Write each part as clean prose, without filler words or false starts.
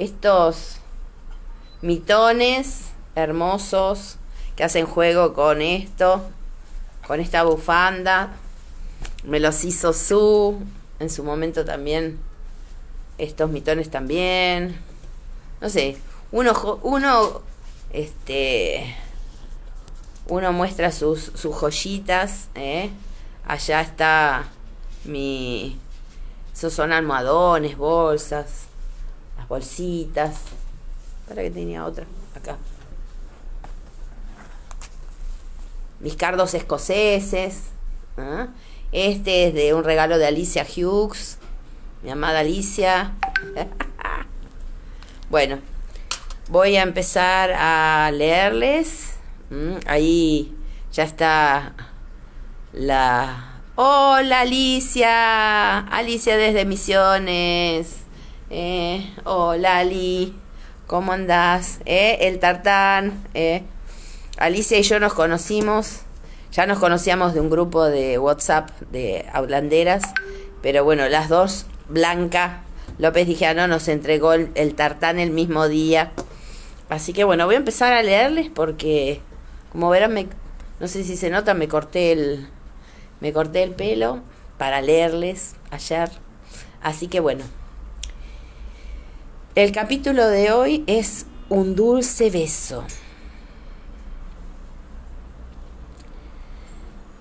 estos mitones hermosos que hacen juego con esto, con esta bufanda. Me los hizo Sue en su momento también. Estos mitones también. No sé, uno muestra sus joyitas, ¿eh? Allá está esos son almohadones, bolsas, las bolsitas. Para que tenía otra, acá. Mis cardos escoceses. ¿Ah? Este es de un regalo de Alicia Hughes, mi amada Alicia. Bueno, voy a empezar a leerles. Ahí ya está la... Hola Alicia, Alicia desde Misiones. Hola Ali, ¿cómo andás? El tartán. Alicia y yo nos conocimos, ya nos conocíamos de un grupo de WhatsApp de Outlanderas, pero bueno, las dos, Blanca López Dijano, nos entregó el tartán el mismo día. Así que bueno, voy a empezar a leerles porque, como verán, no sé si se nota, me corté el pelo para leerles ayer. Así que bueno, el capítulo de hoy es Un dulce beso.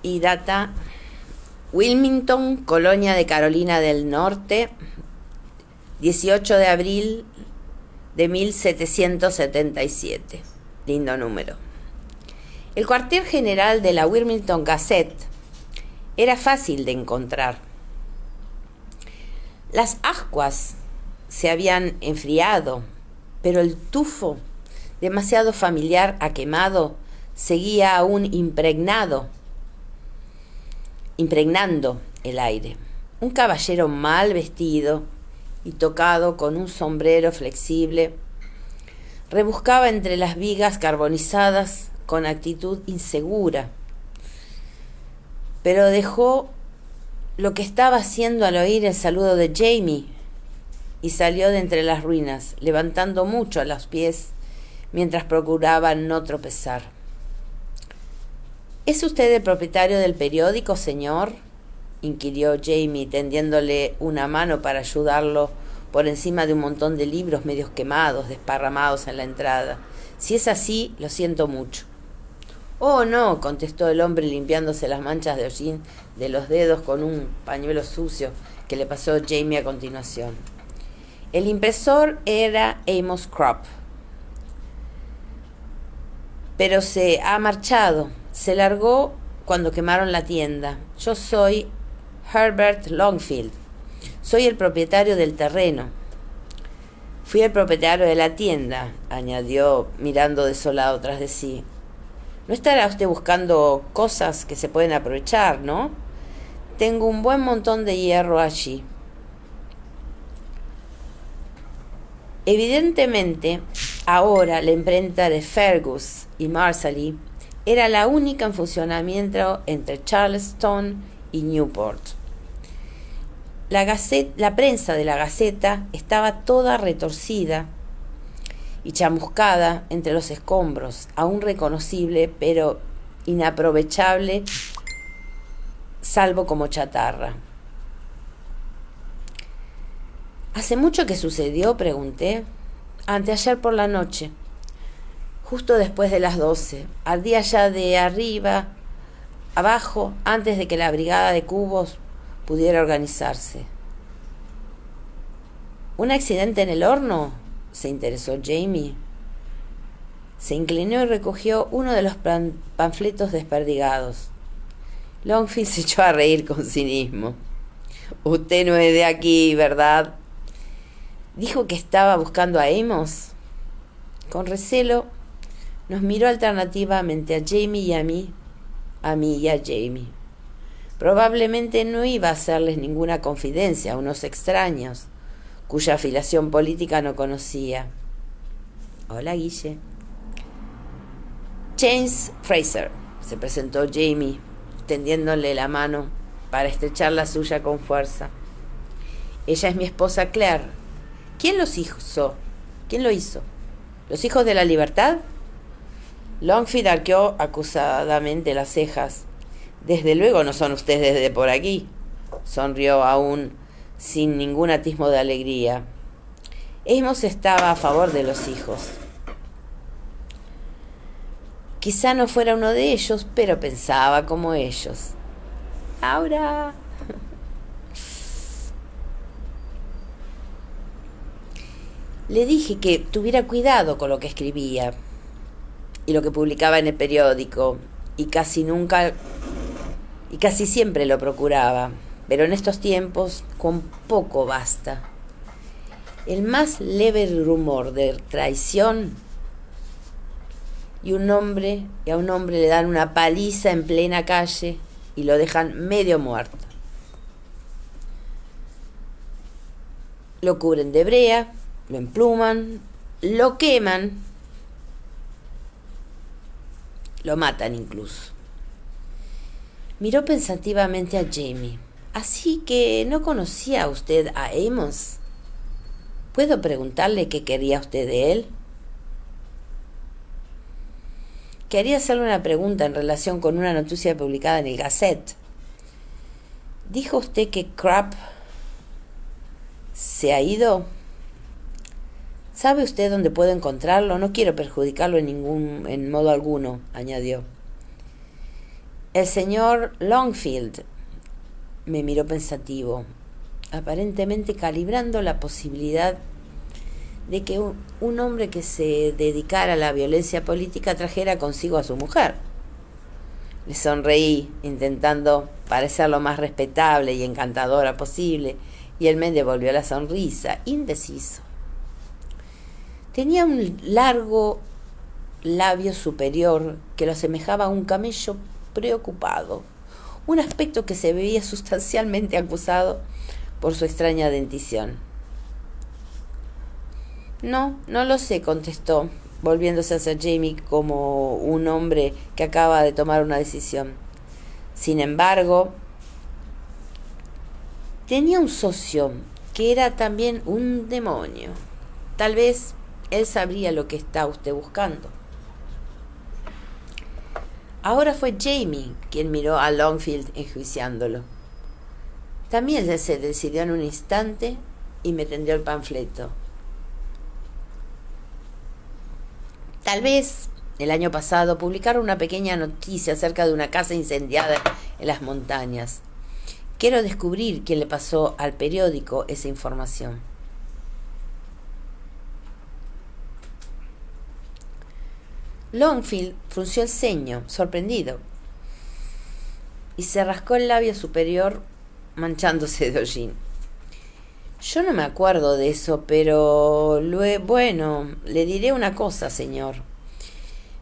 Y data Wilmington, colonia de Carolina del Norte, 18 de abril de 1777. Lindo número. El cuartel general de la Wilmington Gazette era fácil de encontrar. Las ascuas se habían enfriado, pero el tufo, demasiado familiar a quemado, seguía aún impregnando el aire. Un caballero mal vestido y tocado con un sombrero flexible rebuscaba entre las vigas carbonizadas con actitud insegura, pero dejó lo que estaba haciendo al oír el saludo de Jamie y salió de entre las ruinas, levantando mucho los pies mientras procuraba no tropezar. ¿Es usted el propietario del periódico, señor?, inquirió Jamie, tendiéndole una mano para ayudarlo por encima de un montón de libros medios quemados, desparramados en la entrada. Si es así, lo siento mucho. Oh, no, contestó el hombre limpiándose las manchas de hollín de los dedos con un pañuelo sucio que le pasó Jamie a continuación. El impresor era Amos Crop, pero se ha marchado. Se largó cuando quemaron la tienda. Yo soy Herbert Longfield. Soy el propietario del terreno. Fui el propietario de la tienda, añadió mirando desolado tras de sí. No estará usted buscando cosas que se pueden aprovechar, ¿no? Tengo un buen montón de hierro allí. Evidentemente, ahora la imprenta de Fergus y Marsally era la única en funcionamiento entre Charleston y Newport. La prensa de la Gaceta estaba toda retorcida y chamuscada entre los escombros, aún reconocible pero inaprovechable, salvo como chatarra. ¿Hace mucho que sucedió?, pregunté. Anteayer por la noche, justo después de las 12. Ardía ya de arriba abajo antes de que la brigada de cubos pudiera organizarse. ¿Un accidente en el horno?, se interesó Jamie. Se inclinó y recogió uno de los panfletos desperdigados. Longfield se echó a reír con cinismo. Usted no es de aquí, ¿verdad? Dijo que estaba buscando a Amos. Con recelo nos miró alternativamente a Jamie y a mí y a Jamie. Probablemente no iba a hacerles ninguna confidencia a unos extraños cuya afiliación política no conocía. Hola, Guille. James Fraser, se presentó Jamie, tendiéndole la mano para estrechar la suya con fuerza. Ella es mi esposa Claire. ¿Quién los hizo? ¿Quién lo hizo? ¿Los hijos de la libertad? Longfield arqueó acusadamente las cejas. Desde luego no son ustedes de por aquí. Sonrió aún sin ningún atismo de alegría. Amos estaba a favor de los hijos. Quizá no fuera uno de ellos, pero pensaba como ellos. Ahora. Le dije que tuviera cuidado con lo que escribía y lo que publicaba en el periódico, y casi siempre lo procuraba, pero en estos tiempos con poco basta. El más leve rumor de traición y a un hombre le dan una paliza en plena calle y lo dejan medio muerto. Lo cubren de brea, lo empluman, lo queman, lo matan incluso. Miró pensativamente a Jamie. Así que no conocía usted a Amos. ¿Puedo preguntarle qué quería usted de él? Quería hacerle una pregunta en relación con una noticia publicada en el Gazette. ¿Dijo usted que Crab se ha ido? ¿Sabe usted dónde puedo encontrarlo? No quiero perjudicarlo en modo alguno, añadió. El señor Longfield me miró pensativo, aparentemente calibrando la posibilidad de que un hombre que se dedicara a la violencia política trajera consigo a su mujer. Le sonreí, intentando parecer lo más respetable y encantadora posible, y él me devolvió la sonrisa, indeciso. Tenía un largo labio superior que lo asemejaba a un camello preocupado, un aspecto que se veía sustancialmente acusado por su extraña dentición. No lo sé, contestó, volviéndose hacia Jamie como un hombre que acaba de tomar una decisión. Sin embargo, tenía un socio que era también un demonio. Tal vez él sabría lo que está usted buscando. Ahora fue Jamie quien miró a Longfield enjuiciándolo. También se decidió en un instante y me tendió el panfleto. Tal vez el año pasado publicaron una pequeña noticia acerca de una casa incendiada en las montañas. Quiero descubrir quién le pasó al periódico esa información. Longfield frunció el ceño, sorprendido, y se rascó el labio superior manchándose de hollín. Yo no me acuerdo de eso, pero bueno, le diré una cosa, señor.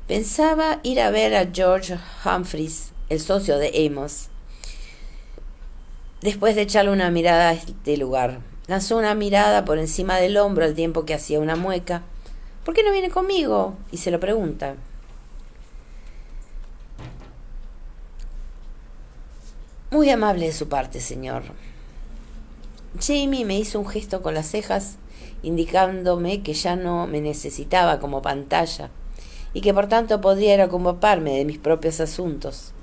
Pensaba ir a ver a George Humphreys, el socio de Amos, después de echarle una mirada a este lugar. Lanzó una mirada por encima del hombro al tiempo que hacía una mueca. ¿Por qué no viene conmigo? Y se lo pregunta. Muy amable de su parte, señor. Jamie me hizo un gesto con las cejas, indicándome que ya no me necesitaba como pantalla y que por tanto podría ocuparme de mis propios asuntos.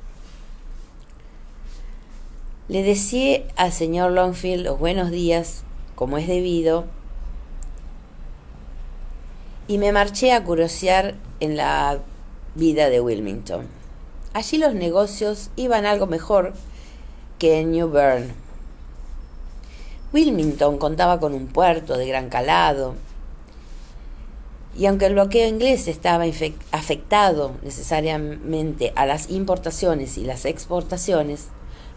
Le deseé al señor Longfield los buenos días, como es debido, y me marché a curiosear en la vida de Wilmington. Allí los negocios iban algo mejor que en New Bern. Wilmington contaba con un puerto de gran calado, y aunque el bloqueo inglés estaba afectado necesariamente a las importaciones y las exportaciones,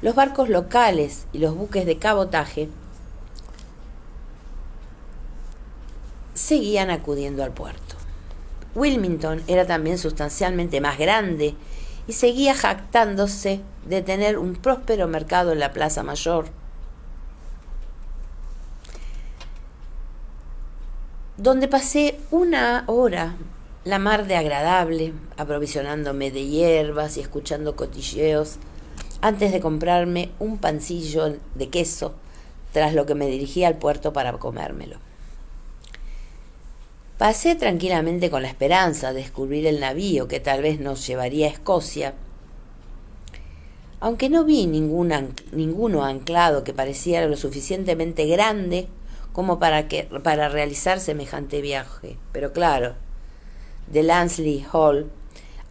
los barcos locales y los buques de cabotaje seguían acudiendo al puerto. Wilmington era también sustancialmente más grande y seguía jactándose de tener un próspero mercado en la Plaza Mayor, donde pasé una hora la mar de agradable, aprovisionándome de hierbas y escuchando cotilleos antes de comprarme un pancillo de queso, tras lo que me dirigí al puerto para comérmelo. Pasé tranquilamente con la esperanza de descubrir el navío que tal vez nos llevaría a Escocia, aunque no vi ninguno anclado que pareciera lo suficientemente grande como para realizar semejante viaje. Pero claro, de Lansley Hall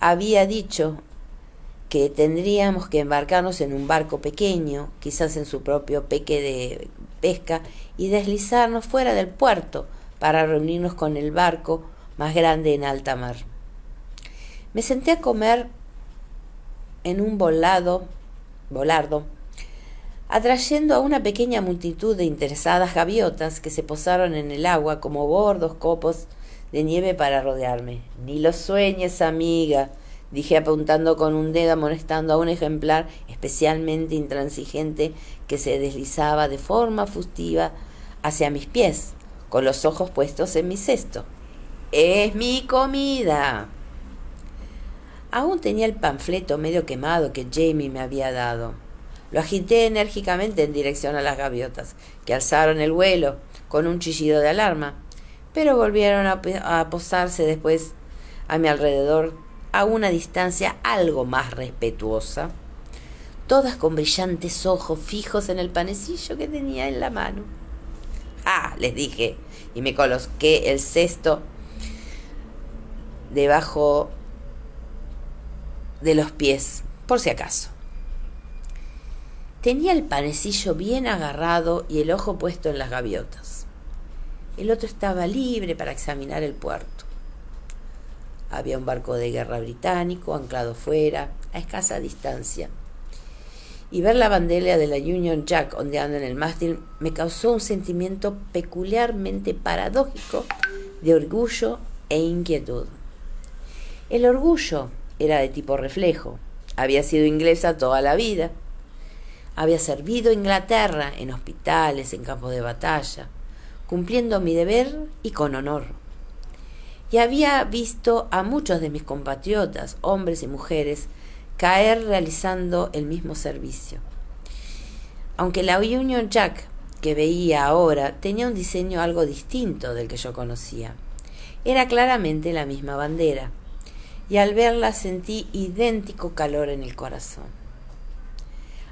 había dicho que tendríamos que embarcarnos en un barco pequeño, quizás en su propio peque de pesca, y deslizarnos fuera del puerto para reunirnos con el barco más grande en alta mar. Me senté a comer en un volardo, atrayendo a una pequeña multitud de interesadas gaviotas que se posaron en el agua como gordos copos de nieve para rodearme. Ni lo sueñes, amiga, dije apuntando con un dedo amonestando a un ejemplar especialmente intransigente que se deslizaba de forma furtiva hacia mis pies, con los ojos puestos en mi cesto. ¡Es mi comida! Aún tenía el panfleto medio quemado que Jamie me había dado. Lo agité enérgicamente en dirección a las gaviotas, que alzaron el vuelo con un chillido de alarma, pero volvieron a posarse después a mi alrededor a una distancia algo más respetuosa, todas con brillantes ojos fijos en el panecillo que tenía en la mano. ¡Ah!, les dije, y me coloqué el cesto debajo de los pies, por si acaso. Tenía el panecillo bien agarrado y el ojo puesto en las gaviotas. El otro estaba libre para examinar el puerto. Había un barco de guerra británico anclado fuera, a escasa distancia, y ver la bandera de la Union Jack ondeando en el mástil me causó un sentimiento peculiarmente paradójico de orgullo e inquietud. El orgullo era de tipo reflejo. Había sido inglesa toda la vida. Había servido a Inglaterra en hospitales, en campos de batalla, cumpliendo mi deber y con honor. Y había visto a muchos de mis compatriotas, hombres y mujeres, caer realizando el mismo servicio. Aunque la Union Jack que veía ahora tenía un diseño algo distinto del que yo conocía. Era claramente la misma bandera, y al verla sentí idéntico calor en el corazón.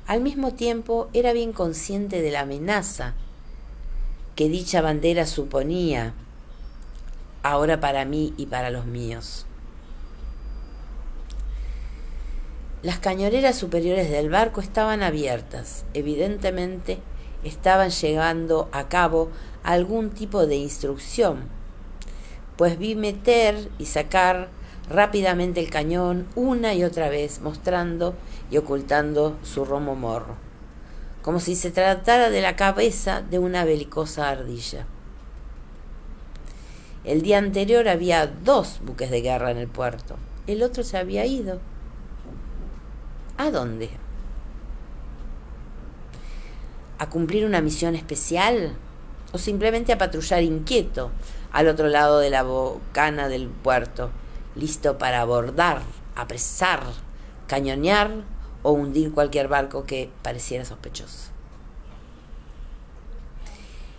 Al mismo tiempo era bien consciente de la amenaza que dicha bandera suponía ahora para mí y para los míos. Las cañoneras superiores del barco estaban abiertas. Evidentemente estaban llevando a cabo algún tipo de instrucción, pues vi meter y sacar rápidamente el cañón una y otra vez, mostrando y ocultando su romo morro, como si se tratara de la cabeza de una belicosa ardilla. El día anterior había 2 buques de guerra en el puerto. El otro se había ido. ¿A dónde? ¿A cumplir una misión especial? ¿O simplemente a patrullar inquieto al otro lado de la bocana del puerto, listo para abordar, apresar, cañonear o hundir cualquier barco que pareciera sospechoso?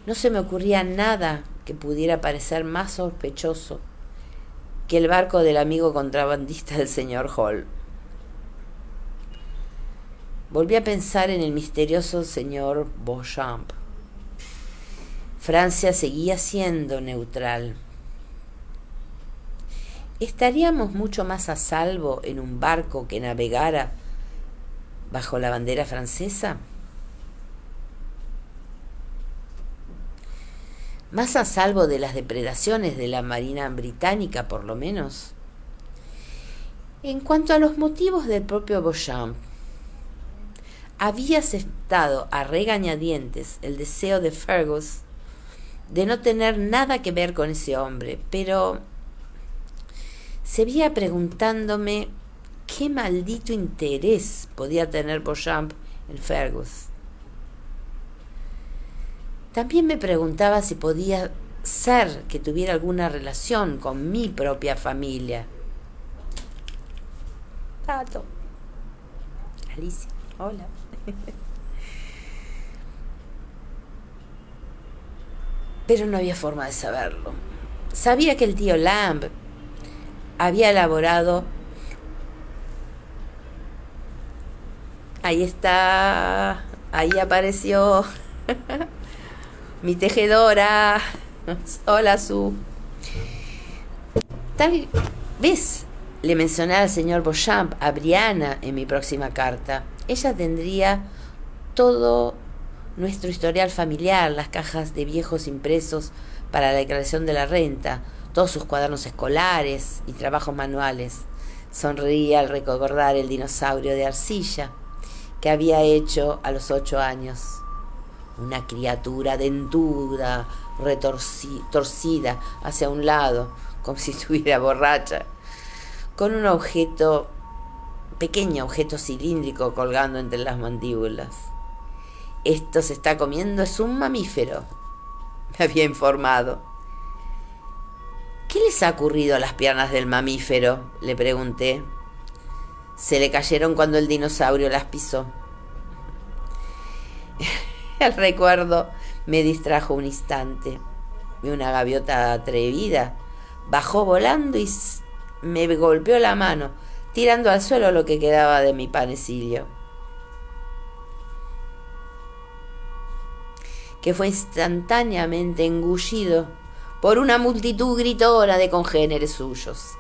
No se me ocurría nada que pudiera parecer más sospechoso que el barco del amigo contrabandista del señor Hall. Volví a pensar en el misterioso señor Beauchamp. Francia seguía siendo neutral. ¿Estaríamos mucho más a salvo en un barco que navegara bajo la bandera francesa? ¿Más a salvo de las depredaciones de la Marina británica, por lo menos? En cuanto a los motivos del propio Beauchamp, había aceptado a regañadientes el deseo de Fergus de no tener nada que ver con ese hombre, pero seguía preguntándome qué maldito interés podía tener Beauchamp en Fergus. También me preguntaba si podía ser que tuviera alguna relación con mi propia familia. Tato. Alicia, hola. Pero no había forma de saberlo. sabía que el tío Lamb había elaborado... Ahí está, ahí apareció mi tejedora. Hola, Su. Tal vez le mencioné al señor Beauchamp a Brianna en mi próxima carta. Ella tendría todo nuestro historial familiar, las cajas de viejos impresos para la declaración de la renta, todos sus cuadernos escolares y trabajos manuales. Sonreía al recordar el dinosaurio de arcilla que había hecho a los 8 años. Una criatura dentuda, torcida hacia un lado, como si estuviera borracha, con un pequeño objeto cilíndrico colgando entre las mandíbulas. Esto se está comiendo, es un mamífero, me había informado. ¿Qué les ha ocurrido a las piernas del mamífero?, le pregunté. Se le cayeron cuando el dinosaurio las pisó. El recuerdo me distrajo un instante. Una gaviota atrevida bajó volando y me golpeó la mano, tirando al suelo lo que quedaba de mi panecillo, que fue instantáneamente engullido por una multitud gritona de congéneres suyos.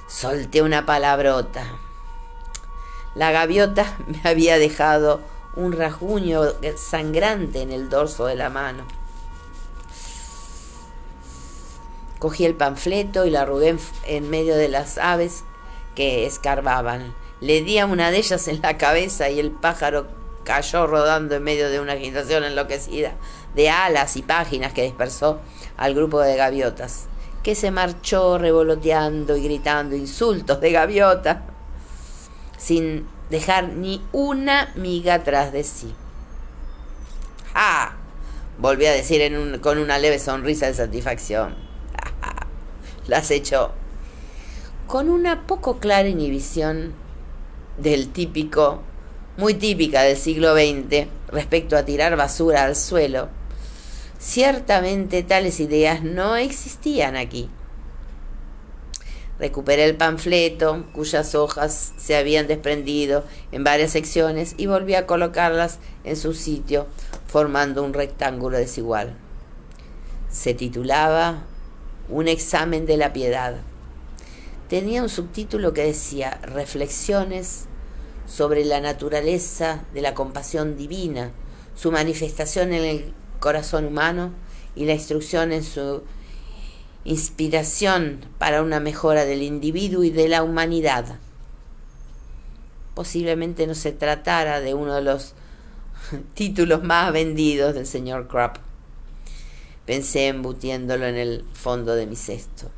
Solté una palabrota. La gaviota me había dejado un rasguño sangrante en el dorso de la mano. Cogí el panfleto y lo arrugué en medio de las aves que escarbaban. Le di a una de ellas en la cabeza y el pájaro cayó rodando en medio de una agitación enloquecida de alas y páginas que dispersó al grupo de gaviotas, que se marchó revoloteando y gritando insultos de gaviota, sin dejar ni una miga atrás de sí. ¡Ah! Volví a decir con una leve sonrisa de satisfacción. Las echó. Con una poco clara inhibición muy típica del siglo XX, respecto a tirar basura al suelo. Ciertamente tales ideas no existían aquí. Recuperé el panfleto, cuyas hojas se habían desprendido en varias secciones, y volví a colocarlas en su sitio, formando un rectángulo desigual. Se titulaba Un examen de la piedad. Tenía un subtítulo que decía Reflexiones sobre la naturaleza de la compasión divina, su manifestación en el corazón humano y la instrucción en su inspiración para una mejora del individuo y de la humanidad. Posiblemente no se tratara de uno de los títulos más vendidos del señor Crump, pensé embutiéndolo en el fondo de mi cesto.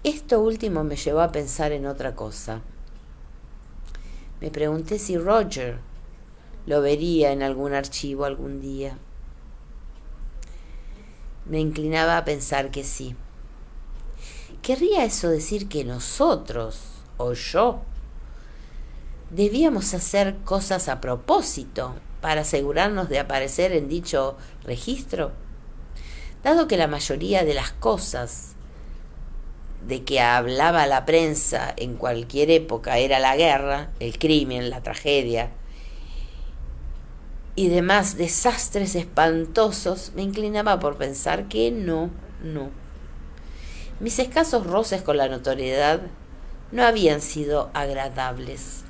Esto último me llevó a pensar en otra cosa. Me pregunté si Roger lo vería en algún archivo algún día. Me inclinaba a pensar que sí. ¿Querría eso decir que nosotros, o yo, debíamos hacer cosas a propósito para asegurarnos de aparecer en dicho registro? Dado que la mayoría de las cosas de que hablaba la prensa en cualquier época era la guerra, el crimen, la tragedia y demás desastres espantosos, me inclinaba por pensar que no. Mis escasos roces con la notoriedad no habían sido agradables.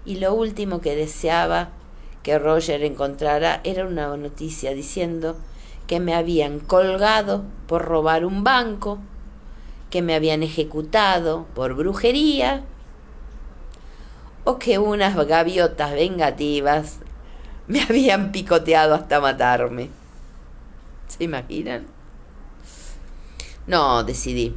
Y lo último que deseaba que Roger encontrara era una noticia diciendo que me habían colgado por robar un banco, que me habían ejecutado por brujería, o que unas gaviotas vengativas me habían picoteado hasta matarme. ¿Se imaginan? No, decidí.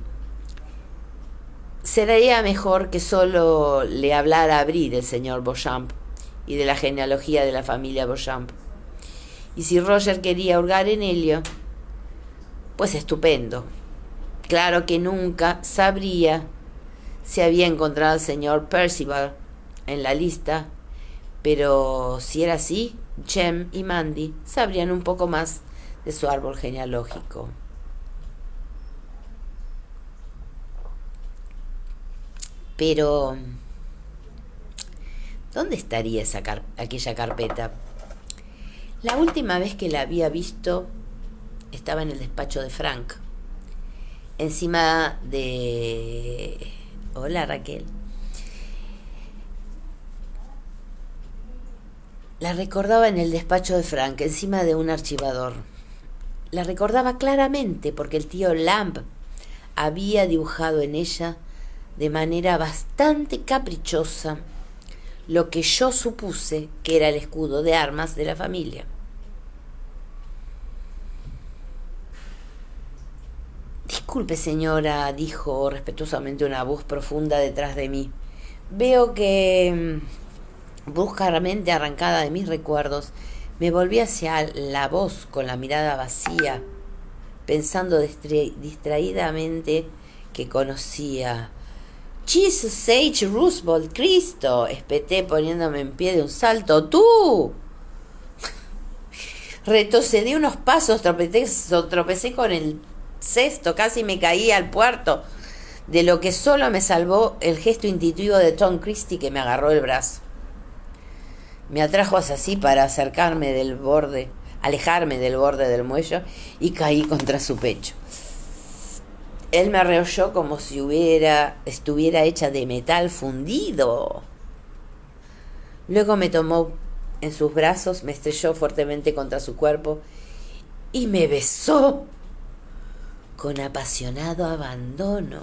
Sería mejor que solo le hablara a Brie del señor Beauchamp y de la genealogía de la familia Beauchamp. Y si Roger quería hurgar en ello, pues estupendo. Claro que nunca sabría si había encontrado al señor Percival en la lista, pero si era así, Jem y Mandy sabrían un poco más de su árbol genealógico. Pero, ¿dónde estaría aquella carpeta? La última vez que la había visto estaba en el despacho de Frank, encima de... Hola, Raquel. La recordaba en el despacho de Frank, encima de un archivador. La recordaba claramente porque el tío Lamb había dibujado en ella de manera bastante caprichosa lo que yo supuse que era el escudo de armas de la familia. Disculpe, señora, dijo respetuosamente una voz profunda detrás de mí. Veo que, bruscamente arrancada de mis recuerdos, me volví hacia la voz con la mirada vacía, pensando distraídamente que conocía. Jesus H. Roosevelt, Cristo, espeté poniéndome en pie de un salto. ¡Tú! Retrocedí unos pasos, tropecé con el cesto, casi me caí al puerto, de lo que solo me salvó el gesto intuitivo de Tom Christie, que me agarró el brazo. Me atrajo hacia sí para alejarme del borde del muelle, y caí contra su pecho. Él me arrolló como si estuviera hecha de metal fundido. Luego me tomó en sus brazos, me estrelló fuertemente contra su cuerpo y me besó con apasionado abandono.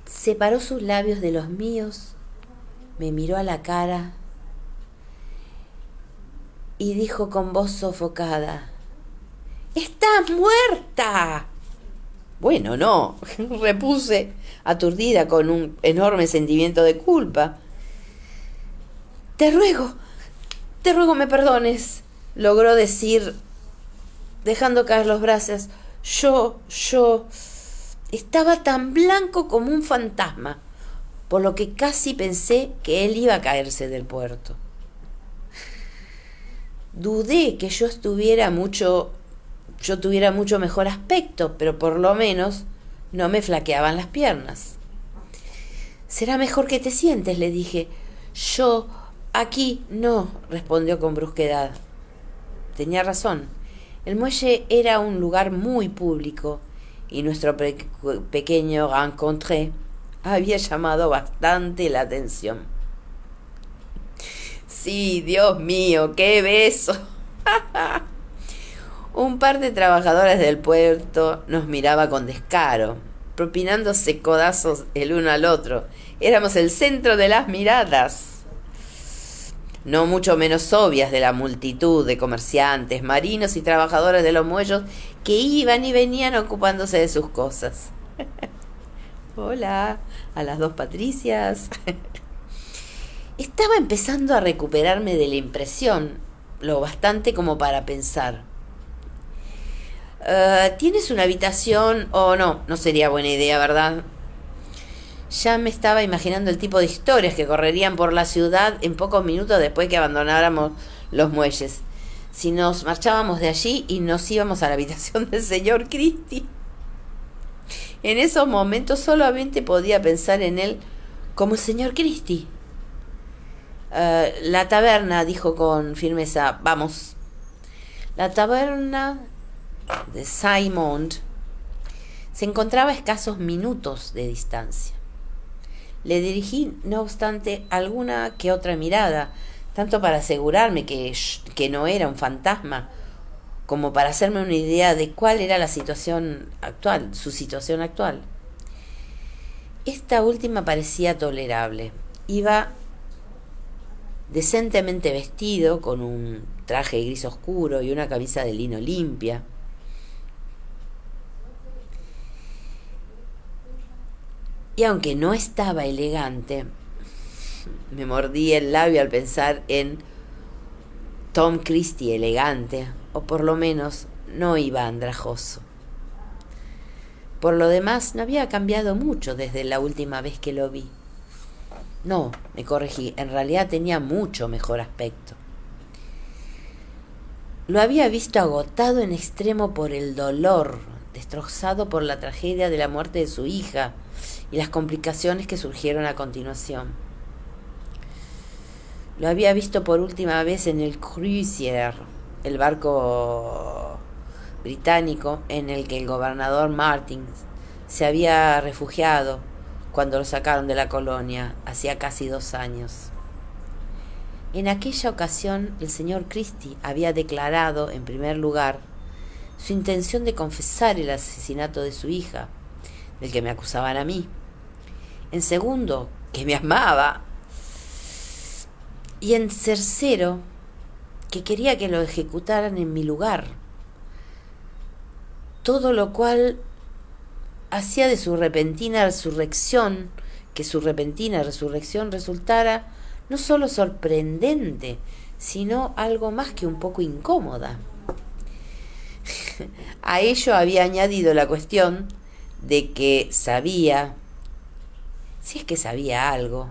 Separó sus labios de los míos, me miró a la cara y dijo con voz sofocada: ¡Estás muerta! Bueno, no, repuse, aturdida con un enorme sentimiento de culpa. Te ruego me perdones, logró decir, dejando caer los brazos. Yo estaba tan blanco como un fantasma, por lo que casi pensé que él iba a caerse del puerto. Dudé que yo tuviera mucho mejor aspecto, pero por lo menos no me flaqueaban las piernas. Será mejor que te sientes, le dije. Yo aquí no, respondió con brusquedad. Tenía razón. El muelle era un lugar muy público y nuestro pequeño rencontre había llamado bastante la atención. Sí, Dios mío, qué beso. Un par de trabajadores del puerto nos miraba con descaro, propinándose codazos el uno al otro. Éramos el centro de las miradas, no mucho menos obvias, de la multitud de comerciantes, marinos y trabajadores de los muelles que iban y venían ocupándose de sus cosas. Hola, a las dos Patricias. Estaba empezando a recuperarme de la impresión, lo bastante como para pensar. ¿Tienes una habitación o no? No sería buena idea, ¿verdad? Ya me estaba imaginando el tipo de historias que correrían por la ciudad en pocos minutos después que abandonáramos los muelles. Si nos marchábamos de allí y nos íbamos a la habitación del señor Christie. En esos momentos solamente podía pensar en él como el señor Christie. La taberna, dijo con firmeza. Vamos. La taberna de Simon se encontraba a escasos minutos de distancia. Le dirigí, no obstante, alguna que otra mirada, tanto para asegurarme que no era un fantasma, como para hacerme una idea de cuál era su situación actual. Esta última parecía tolerable. Iba decentemente vestido, con un traje gris oscuro y una camisa de lino limpia. Y aunque no estaba elegante, me mordí el labio al pensar en Tom Christie elegante, o por lo menos no iba andrajoso. Por lo demás, no había cambiado mucho desde la última vez que lo vi. No, me corregí, en realidad tenía mucho mejor aspecto. Lo había visto agotado en extremo por el dolor destrozado por la tragedia de la muerte de su hija y las complicaciones que surgieron a continuación. Lo había visto por última vez en el Cruiser, el barco británico en el que el gobernador Martin se había refugiado cuando lo sacaron de la colonia hacía casi 2 años. En aquella ocasión el señor Christie había declarado, en primer lugar, su intención de confesar el asesinato de su hija, del que me acusaban a mí. En segundo, que me amaba. Y en tercero, que quería que lo ejecutaran en mi lugar. Todo lo cual hacía de su repentina resurrección, que su repentina resurrección resultara no solo sorprendente, sino algo más que un poco incómoda. A ello había añadido la cuestión de que sabía, si es que sabía algo,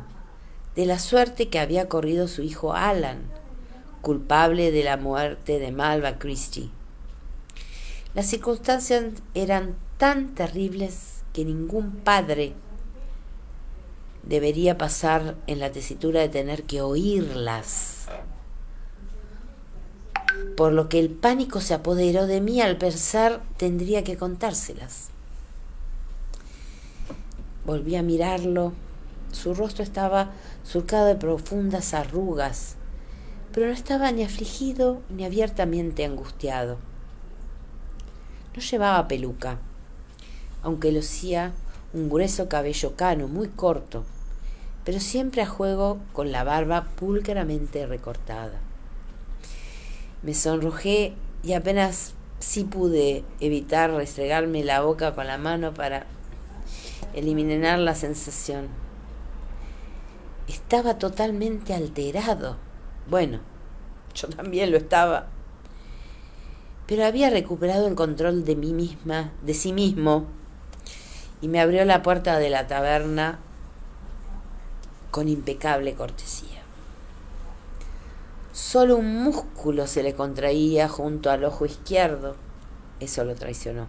de la suerte que había corrido su hijo Alan, culpable de la muerte de Malva Christie. Las circunstancias eran tan terribles que ningún padre debería pasar en la tesitura de tener que oírlas, por lo que el pánico se apoderó de mí al pensar tendría que contárselas. Volví a mirarlo. Su rostro estaba surcado de profundas arrugas, pero no estaba ni afligido ni abiertamente angustiado. No llevaba peluca, aunque lucía un grueso cabello cano muy corto, pero siempre a juego con la barba pulcramente recortada. Me sonrojé y apenas sí pude evitar restregarme la boca con la mano para eliminar la sensación. Estaba totalmente alterado. Bueno, yo también lo estaba. Pero había recuperado el control de mí misma, de sí mismo, y me abrió la puerta de la taberna con impecable cortesía. Solo un músculo se le contraía junto al ojo izquierdo. Eso lo traicionó.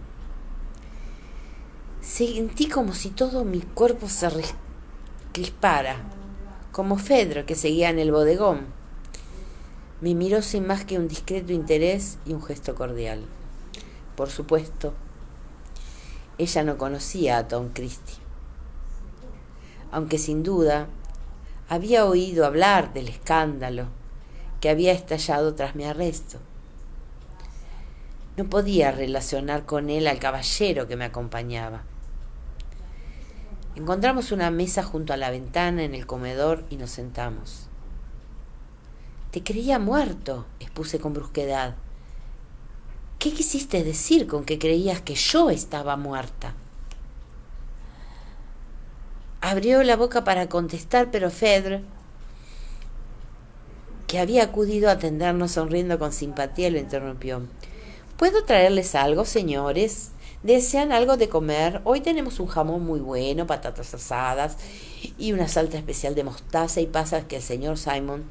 Sentí como si todo mi cuerpo se crispara, como Fedro, que seguía en el bodegón. Me miró sin más que un discreto interés y un gesto cordial. Por supuesto, ella no conocía a Tom Christie, aunque sin duda había oído hablar del escándalo que había estallado tras mi arresto. No podía relacionar con él al caballero que me acompañaba. Encontramos una mesa junto a la ventana en el comedor y nos sentamos. Te creía muerto, expuse con brusquedad. ¿Qué quisiste decir con que creías que yo estaba muerta? Abrió la boca para contestar, pero Fedre, que había acudido a atendernos sonriendo con simpatía, lo interrumpió. ¿Puedo traerles algo, señores? ¿Desean algo de comer? Hoy tenemos un jamón muy bueno, patatas asadas y una salsa especial de mostaza y pasas que el señor Simon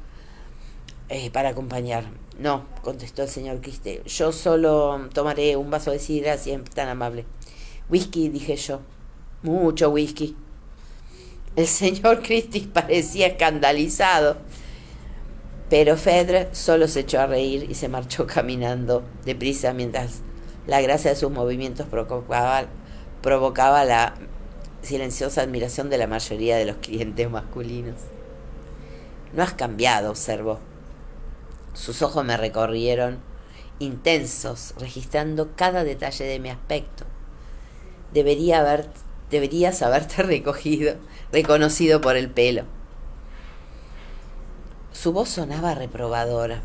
para acompañar. No, contestó el señor Christie. Yo solo tomaré un vaso de sidra, si es tan amable. Whisky, dije yo. Mucho whisky. El señor Christie parecía escandalizado, pero Fedre solo se echó a reír y se marchó caminando deprisa mientras la gracia de sus movimientos provocaba la silenciosa admiración de la mayoría de los clientes masculinos. No has cambiado, observó. Sus ojos me recorrieron intensos, registrando cada detalle de mi aspecto. Deberías haberte reconocido por el pelo. Su voz sonaba reprobadora,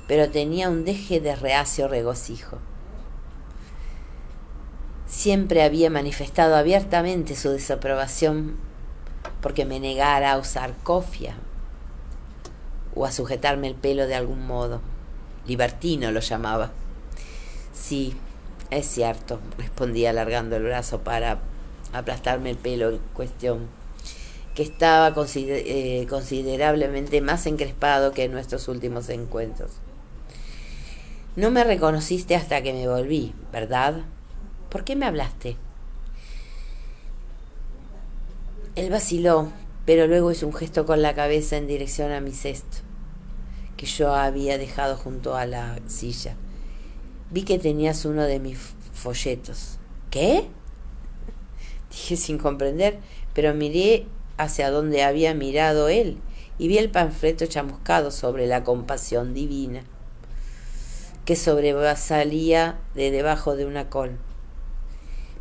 pero tenía un deje de reacio regocijo. Siempre había manifestado abiertamente su desaprobación porque me negara a usar cofia o a sujetarme el pelo de algún modo. Libertino lo llamaba. Sí, es cierto, respondí alargando el brazo para aplastarme el pelo en cuestión, que estaba considerablemente más encrespado que en nuestros últimos encuentros. No me reconociste hasta que me volví, ¿verdad? ¿Por qué me hablaste? Él vaciló, pero luego hizo un gesto con la cabeza en dirección a mi cesto, que yo había dejado junto a la silla. Vi que tenías uno de mis folletos. ¿Qué? Dije sin comprender, pero miré hacia donde había mirado él y vi el panfleto chamuscado sobre la compasión divina, que sobresalía de debajo de una col.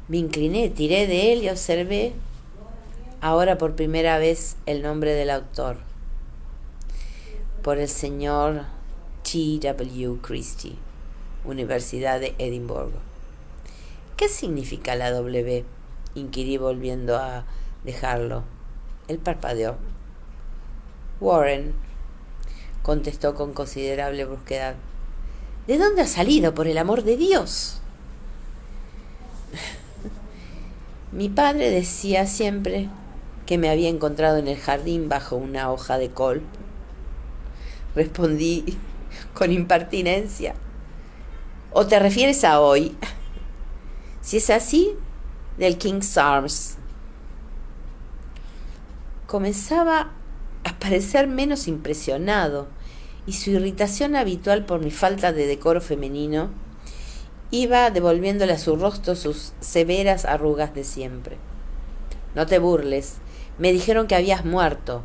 Me incliné, tiré de él y observé ahora por primera vez el nombre del autor, por el señor T.W. Christie, Universidad de Edimburgo. ¿Qué significa la W? Inquirí volviendo a dejarlo. Él parpadeó. Warren, contestó con considerable brusquedad. ¿De dónde has salido, por el amor de Dios? Mi padre decía siempre que me había encontrado en el jardín bajo una hoja de col. Respondí con impertinencia. ¿O te refieres a hoy? Si es así, del King's Arms. Comenzaba a parecer menos impresionado y su irritación habitual por mi falta de decoro femenino iba devolviéndole a su rostro sus severas arrugas de siempre. No te burles, me dijeron que habías muerto,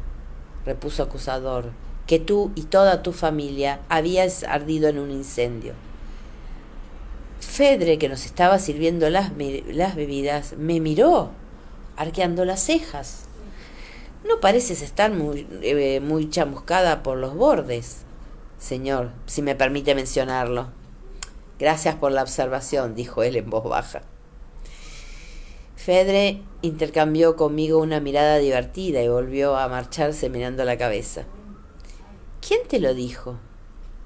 repuso acusador, que tú y toda tu familia habías ardido en un incendio. Fedre, que nos estaba sirviendo las bebidas, me miró, arqueando las cejas. No pareces estar muy chamuscada por los bordes, señor, si me permite mencionarlo. Gracias por la observación, dijo él en voz baja. Fedre intercambió conmigo una mirada divertida y volvió a marcharse mirando la cabeza. ¿Quién te lo dijo?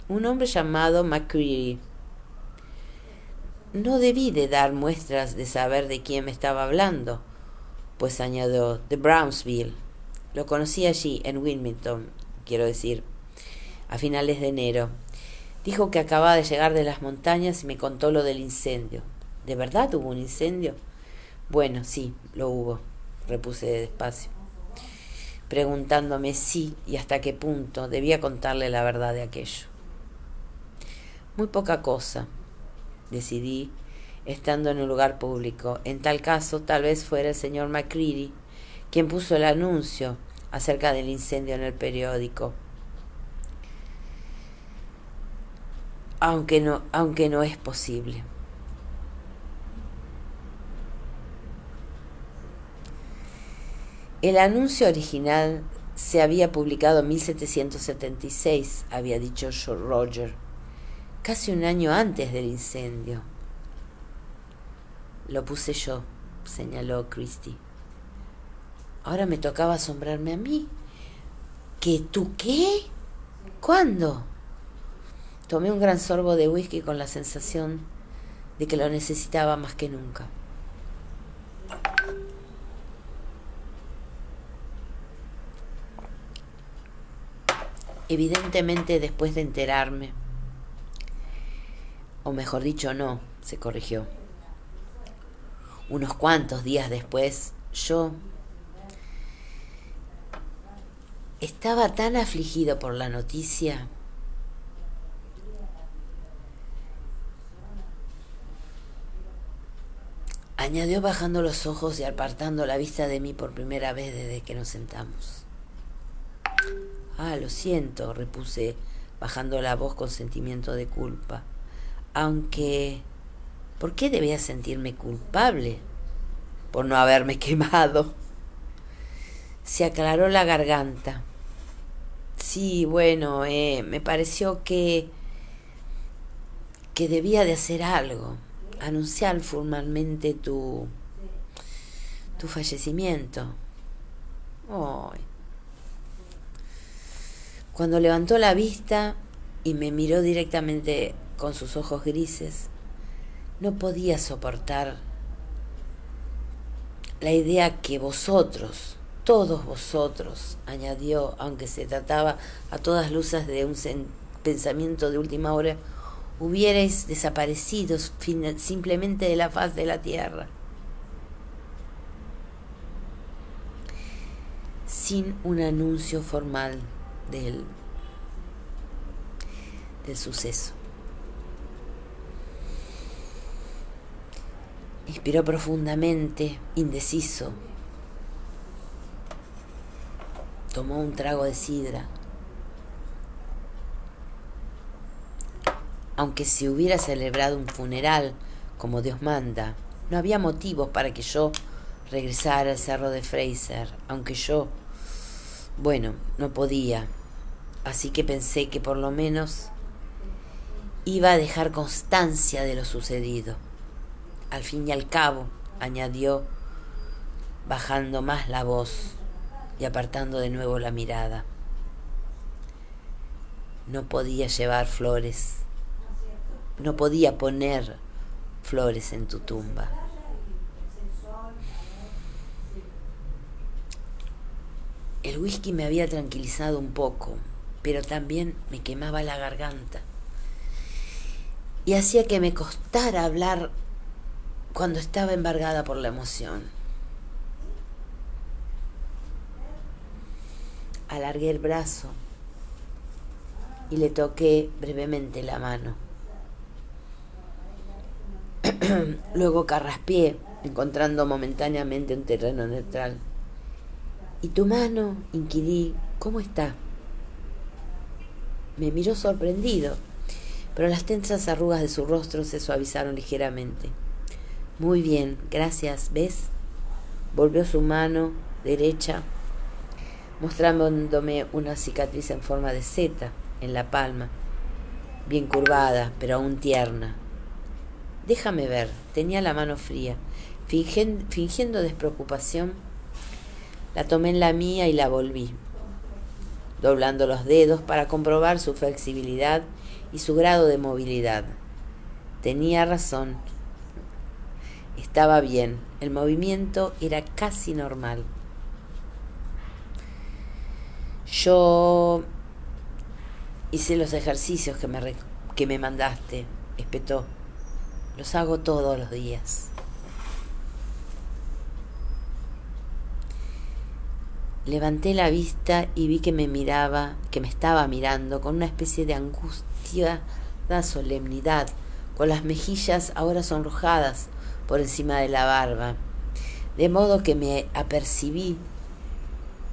Un hombre llamado McCreary. No debí de dar muestras de saber de quién me estaba hablando, pues añadió, de Brownsville. Lo conocí allí, en Wilmington, quiero decir, a finales de enero. Dijo que acababa de llegar de las montañas y me contó lo del incendio. ¿De verdad hubo un incendio? Bueno, sí, lo hubo, repuse despacio, preguntándome si y hasta qué punto debía contarle la verdad de aquello. Muy poca cosa, decidí, estando en un lugar público. En tal caso, tal vez fuera el señor McCreary quien puso el anuncio acerca del incendio en el periódico. Aunque no es posible. El anuncio original se había publicado en 1776, había dicho Roger, casi un año antes del incendio. Lo puse yo, señaló Christie. Ahora me tocaba asombrarme a mí. ¿Que tú qué? ¿Cuándo? Tomé un gran sorbo de whisky con la sensación de que lo necesitaba más que nunca. Evidentemente, después de enterarme, o mejor dicho, no, se corrigió. Unos cuantos días después, yo estaba tan afligido por la noticia añadió bajando los ojos y apartando la vista de mí por primera vez desde que nos sentamos. Lo siento, repuse, bajando la voz con sentimiento de culpa. Aunque, ¿por qué debía sentirme culpable? Por no haberme quemado. Se aclaró la garganta. Sí, bueno, me pareció que debía de hacer algo. Anunciar formalmente tu fallecimiento. Cuando levantó la vista y me miró directamente con sus ojos grises, no podía soportar la idea que vosotros, todos vosotros, añadió, aunque se trataba a todas luces de un pensamiento de última hora, hubierais desaparecido simplemente de la faz de la tierra, sin un anuncio formal del suceso. Inspiró profundamente, indeciso. Tomó un trago de sidra. Aunque se hubiera celebrado un funeral como Dios manda, no había motivos para que yo regresara al cerro de Fraser, aunque yo, no podía. Así que pensé que por lo menos iba a dejar constancia de lo sucedido. Al fin y al cabo, añadió, bajando más la voz y apartando de nuevo la mirada, no podía llevar flores, no podía poner flores en tu tumba. El whisky me había tranquilizado un poco, pero también me quemaba la garganta y hacía que me costara hablar cuando estaba embargada por la emoción. Alargué el brazo y le toqué brevemente la mano. Luego carraspeé, encontrando momentáneamente un terreno neutral. ¿Y tu mano? Inquirí. ¿Cómo está? Me miró sorprendido, pero las tensas arrugas de su rostro se suavizaron ligeramente. Muy bien, gracias, ¿ves? Volvió su mano derecha, mostrándome una cicatriz en forma de seta en la palma, bien curvada, pero aún tierna. Déjame ver, tenía la mano fría. Fingiendo despreocupación, la tomé en la mía y la volví, doblando los dedos para comprobar su flexibilidad y su grado de movilidad. Tenía razón. Estaba bien, el movimiento era casi normal. Yo hice los ejercicios que me mandaste, espetó. Los hago todos los días. Levanté la vista y vi que me estaba mirando con una especie de angustiada solemnidad, con las mejillas ahora sonrojadas por encima de la barba, de modo que me apercibí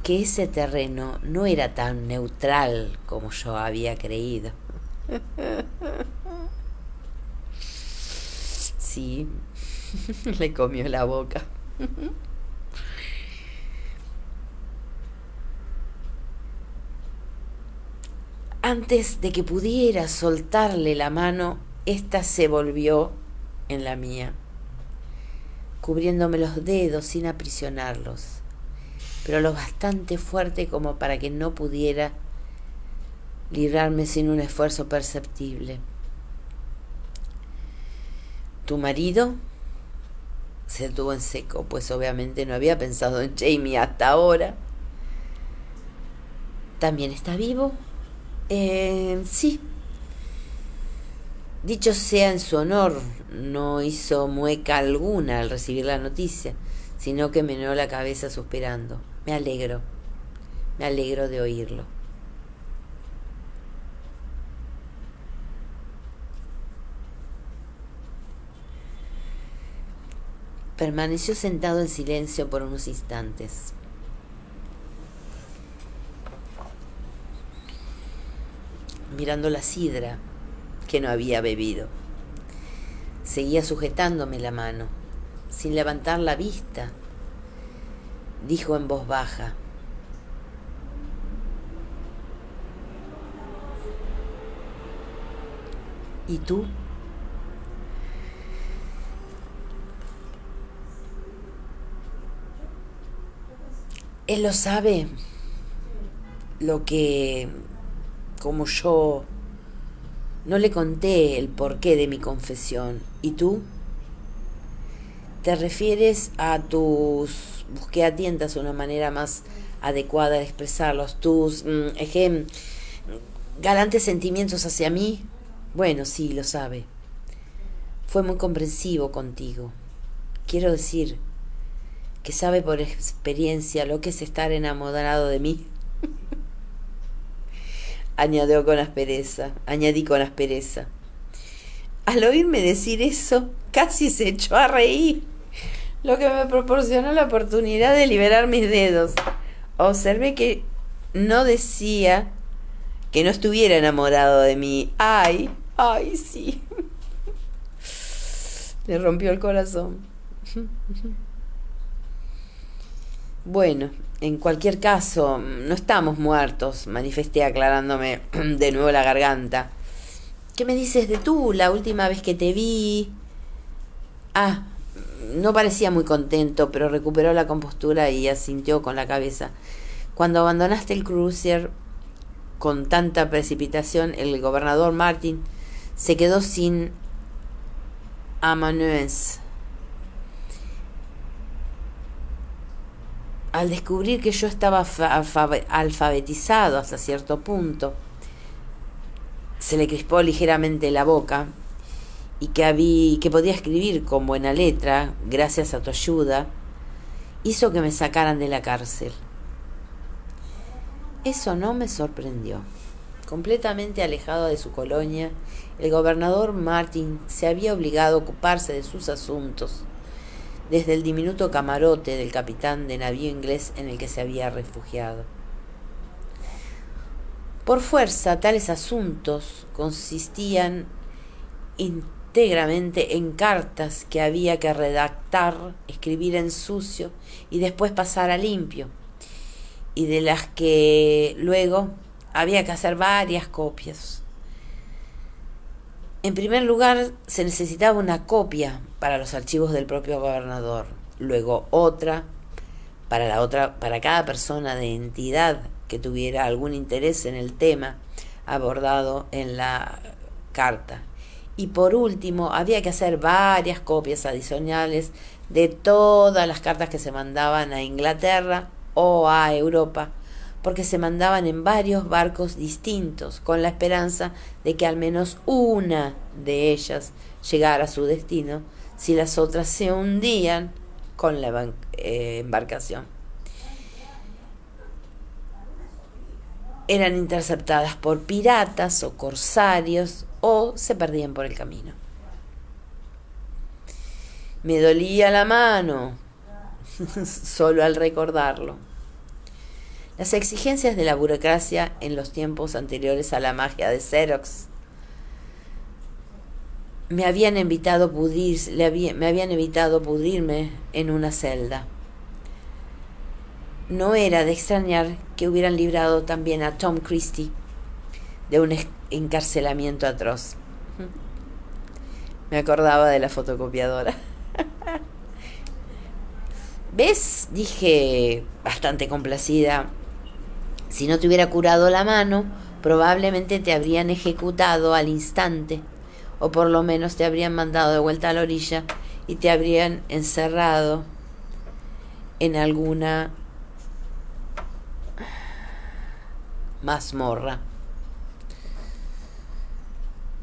que ese terreno no era tan neutral como yo había creído. Sí, le comió la boca. Antes de que pudiera soltarle la mano, ésta se volvió en la mía, cubriéndome los dedos sin aprisionarlos, pero lo bastante fuerte como para que no pudiera librarme sin un esfuerzo perceptible. ¿Tu marido? Se detuvo en seco, pues obviamente no había pensado en Jamie hasta ahora. ¿También está vivo? Sí. Dicho sea en su honor, no hizo mueca alguna al recibir la noticia, sino que meneó la cabeza suspirando. Me alegro de oírlo. Permaneció sentado en silencio por unos instantes. Mirando la sidra que no había bebido. Seguía sujetándome la mano. Sin levantar la vista, dijo en voz baja: ¿y tú? Él lo sabe, como yo no le conté el porqué de mi confesión. ¿Y tú? ¿Te refieres a tus, busqué a tientas una manera más adecuada de expresarlos, tus galantes sentimientos hacia mí? Bueno, sí, lo sabe. Fue muy comprensivo contigo. Quiero decir que sabe por experiencia lo que es estar enamorado de mí. Añadí con aspereza. Al oírme decir eso, casi se echó a reír, lo que me proporcionó la oportunidad de liberar mis dedos. Observé que no decía que no estuviera enamorado de mí. Ay, sí. Le rompió el corazón. Bueno, en cualquier caso, no estamos muertos, manifesté aclarándome de nuevo la garganta. ¿Qué me dices de tú la última vez que te vi? Ah, no parecía muy contento, pero recuperó la compostura y asintió con la cabeza. Cuando abandonaste el cruiser con tanta precipitación, el gobernador Martin se quedó sin amanuense. Al descubrir que yo estaba alfabetizado hasta cierto punto, se le crispó ligeramente la boca y que podía escribir con buena letra, gracias a tu ayuda, hizo que me sacaran de la cárcel. Eso no me sorprendió. Completamente alejado de su colonia, el gobernador Martin se había obligado a ocuparse de sus asuntos desde el diminuto camarote del capitán de navío inglés en el que se había refugiado. Por fuerza, tales asuntos consistían íntegramente en cartas que había que redactar, escribir en sucio y después pasar a limpio, y de las que luego había que hacer varias copias. En primer lugar, se necesitaba una copia para los archivos del propio gobernador, luego otra para cada persona de entidad que tuviera algún interés en el tema abordado en la carta. Y por último, había que hacer varias copias adicionales de todas las cartas que se mandaban a Inglaterra o a Europa, porque se mandaban en varios barcos distintos, con la esperanza de que al menos una de ellas llegara a su destino si las otras se hundían con la embarcación. Eran interceptadas por piratas o corsarios o se perdían por el camino. Me dolía la mano solo al recordarlo. Las exigencias de la burocracia en los tiempos anteriores a la magia de Xerox me habían evitado pudrirme en una celda. No era de extrañar que hubieran librado también a Tom Christie de un encarcelamiento atroz. Me acordaba de la fotocopiadora. ¿Ves? Dije, bastante complacida. Si no te hubiera curado la mano, probablemente te habrían ejecutado al instante, o por lo menos te habrían mandado de vuelta a la orilla y te habrían encerrado en alguna mazmorra.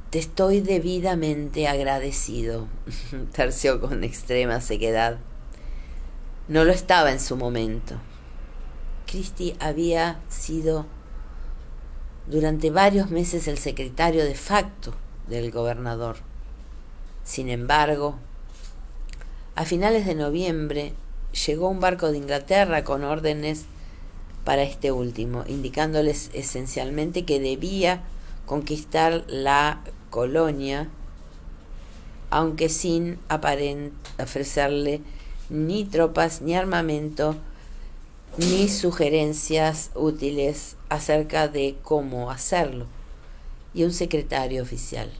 Te estoy debidamente agradecido, terció con extrema sequedad. No lo estaba en su momento. Christie había sido durante varios meses el secretario de facto del gobernador. Sin embargo, a finales de noviembre llegó un barco de Inglaterra con órdenes para este último, indicándoles esencialmente que debía conquistar la colonia, aunque sin ofrecerle ni tropas, ni armamento, ni sugerencias útiles acerca de cómo hacerlo, y un secretario oficial.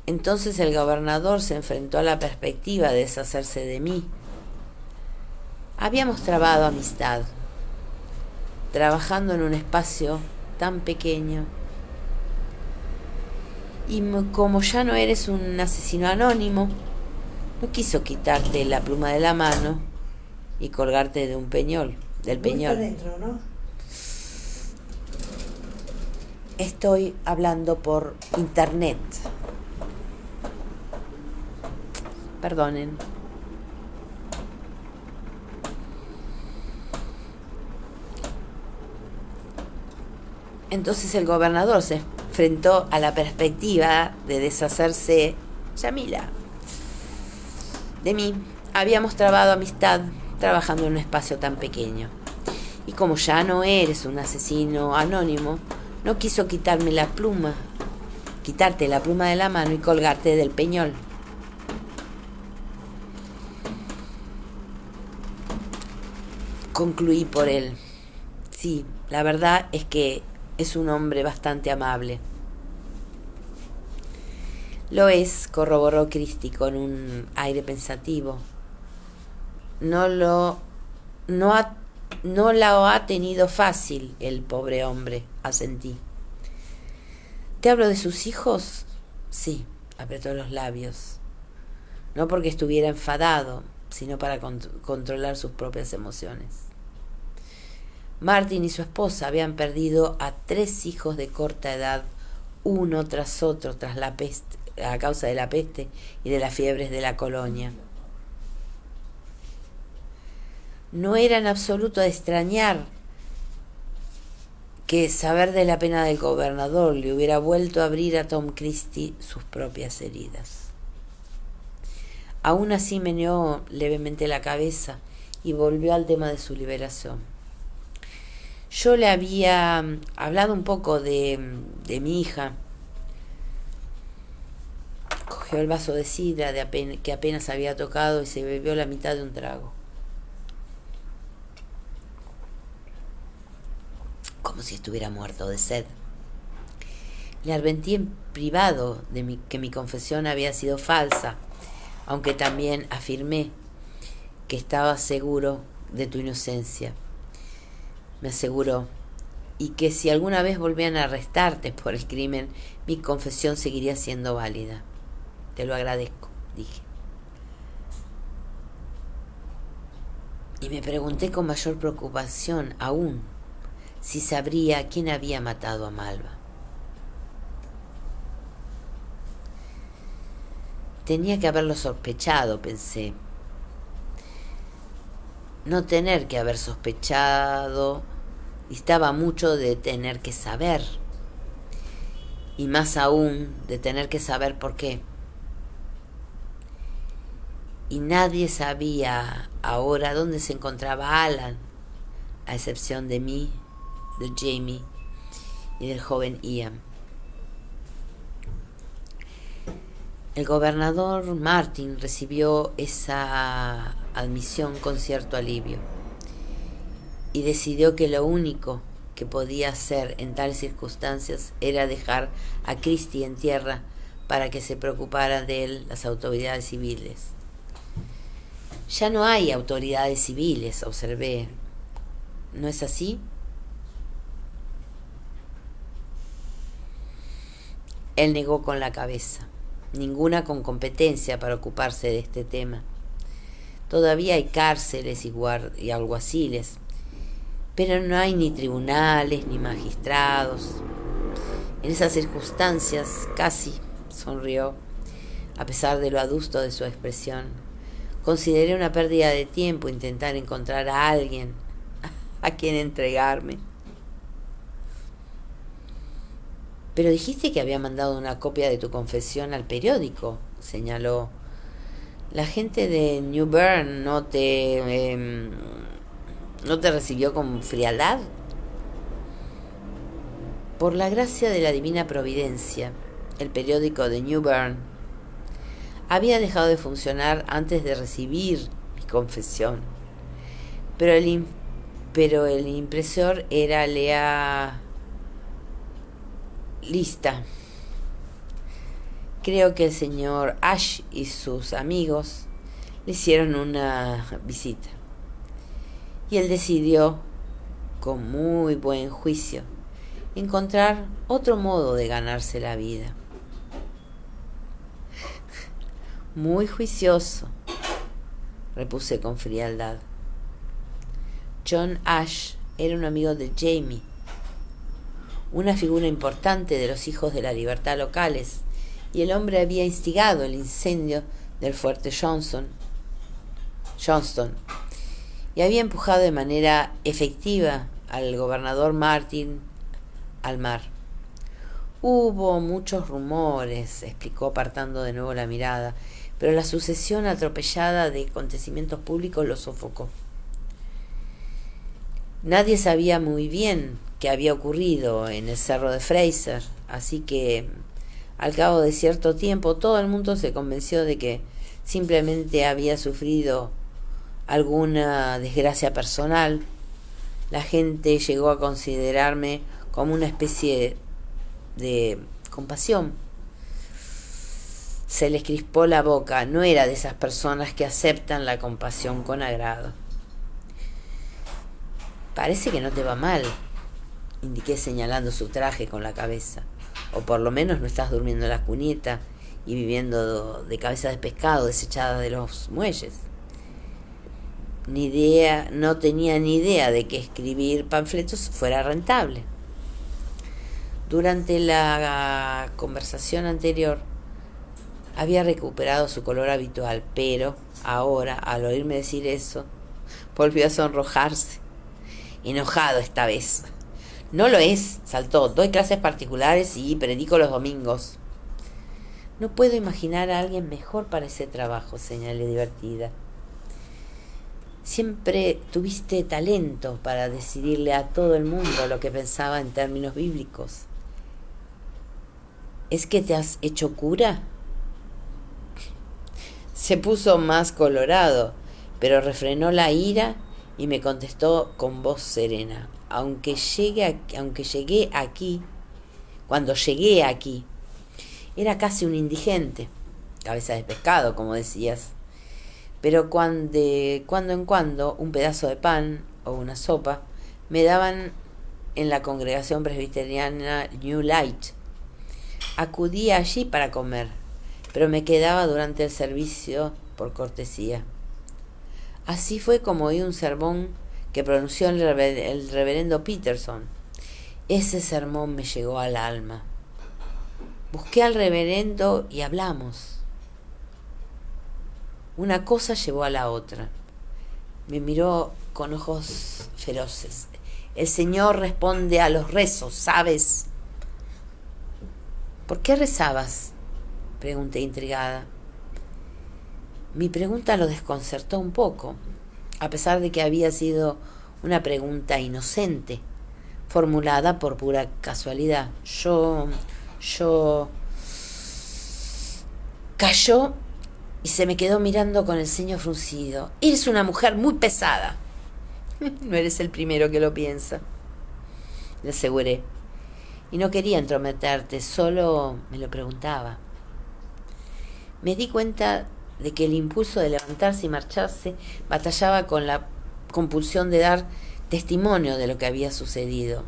Entonces el gobernador se enfrentó a la perspectiva de deshacerse de mí. Habíamos trabado amistad, trabajando en un espacio tan pequeño, y como ya no eres un asesino anónimo, no quiso quitarte la pluma de la mano y colgarte de un peñol, del peñol. Adentro, ¿no? Estoy hablando por internet. Perdonen. Entonces el gobernador se enfrentó a la perspectiva de deshacerse, Yamila, de mí. Habíamos trabado amistad trabajando en un espacio tan pequeño. Y como ya no eres un asesino anónimo, no quiso quitarte la pluma de la mano y colgarte del peñol. Concluí por él. Sí, la verdad es que es un hombre bastante amable. Lo es, corroboró Christie con un aire pensativo. No lo ha tenido fácil el pobre hombre, asentí. ¿Te hablo de sus hijos? Sí, apretó los labios. No porque estuviera enfadado, sino para controlar sus propias emociones. Martin y su esposa habían perdido a 3 hijos de corta edad, uno tras otro, tras la peste, a causa de la peste y de las fiebres de la colonia. No era en absoluto de extrañar que saber de la pena del gobernador le hubiera vuelto a abrir a Tom Christie sus propias heridas. Aún así meneó levemente la cabeza y volvió al tema de su liberación. Yo le había hablado un poco de mi hija. Cogió el vaso de sidra que apenas había tocado y se bebió la mitad de un trago. Como si estuviera muerto de sed. Le advertí en privado que mi confesión había sido falsa, aunque también afirmé que estaba seguro de tu inocencia. Me aseguró, y que si alguna vez volvían a arrestarte por el crimen, mi confesión seguiría siendo válida. Te lo agradezco, dije. Y me pregunté con mayor preocupación aún si sabría quién había matado a Malva. Tenía que haberlo sospechado, pensé. No tener que haber sospechado distaba mucho de tener que saber, y más aún de tener que saber por qué. Y nadie sabía ahora dónde se encontraba Alan, a excepción de mí, de Jamie y del joven Ian. El gobernador Martin recibió esa admisión con cierto alivio y decidió que lo único que podía hacer en tales circunstancias era dejar a Christie en tierra para que se preocuparan de él las autoridades civiles. Ya no hay autoridades civiles, observé. ¿No es así? Él negó con la cabeza. Ninguna con competencia para ocuparse de este tema. Todavía hay cárceles y alguaciles, pero no hay ni tribunales ni magistrados. En esas circunstancias, casi sonrió, a pesar de lo adusto de su expresión. Consideré una pérdida de tiempo intentar encontrar a alguien a quien entregarme. Pero dijiste que había mandado una copia de tu confesión al periódico, señaló. La gente de New Bern no te recibió con frialdad. Por la gracia de la divina providencia, el periódico de New Bern había dejado de funcionar antes de recibir mi confesión, pero el impresor era lista. Creo que el señor Ash y sus amigos le hicieron una visita y él decidió, con muy buen juicio, encontrar otro modo de ganarse la vida. Muy juicioso, repuse con frialdad. John Ash era un amigo de Jamie, una figura importante de los hijos de la libertad locales, y el hombre había instigado el incendio del fuerte Johnston, y había empujado de manera efectiva al gobernador Martin al mar. Hubo muchos rumores, explicó apartando de nuevo la mirada, pero la sucesión atropellada de acontecimientos públicos lo sofocó. Nadie sabía muy bien qué había ocurrido en el cerro de Fraser, así que al cabo de cierto tiempo todo el mundo se convenció de que simplemente había sufrido alguna desgracia personal. La gente llegó a considerarme como una especie de compasión. Se les crispó la boca. No era de esas personas que aceptan la compasión con agrado. Parece que no te va mal, indiqué señalando su traje con la cabeza. O por lo menos no estás durmiendo en la cuneta y viviendo de cabeza de pescado desechada de los muelles. No tenía ni idea de que escribir panfletos fuera rentable. Durante la conversación anterior había recuperado su color habitual, pero ahora, al oírme decir eso, volvió a sonrojarse, enojado esta vez. No lo es, saltó. Doy clases particulares y predico los domingos. No puedo imaginar a alguien mejor para ese trabajo, señalé divertida. Siempre tuviste talento para decidirle a todo el mundo lo que pensaba en términos bíblicos. ¿Es que te has hecho cura? Se puso más colorado, pero refrenó la ira y me contestó con voz serena. Cuando llegué aquí, era casi un indigente, cabeza de pescado, como decías. Pero de cuando en cuando un pedazo de pan o una sopa me daban en la congregación presbiteriana New Light. Acudía allí para comer, pero me quedaba durante el servicio por cortesía. Así fue como oí un sermón que pronunció el reverendo Peterson. Ese sermón me llegó al alma. Busqué al reverendo y hablamos. Una cosa llevó a la otra. Me miró con ojos feroces. El Señor responde a los rezos, ¿sabes? ¿Por qué rezabas?, pregunté intrigada. Mi pregunta lo desconcertó un poco, a pesar de que había sido una pregunta inocente, formulada por pura casualidad. Cayó y se me quedó mirando con el ceño fruncido. Eres una mujer muy pesada. No eres el primero que lo piensa, le aseguré. Y no quería entrometerte, solo me lo preguntaba. Me di cuenta de que el impulso de levantarse y marcharse batallaba con la compulsión de dar testimonio de lo que había sucedido.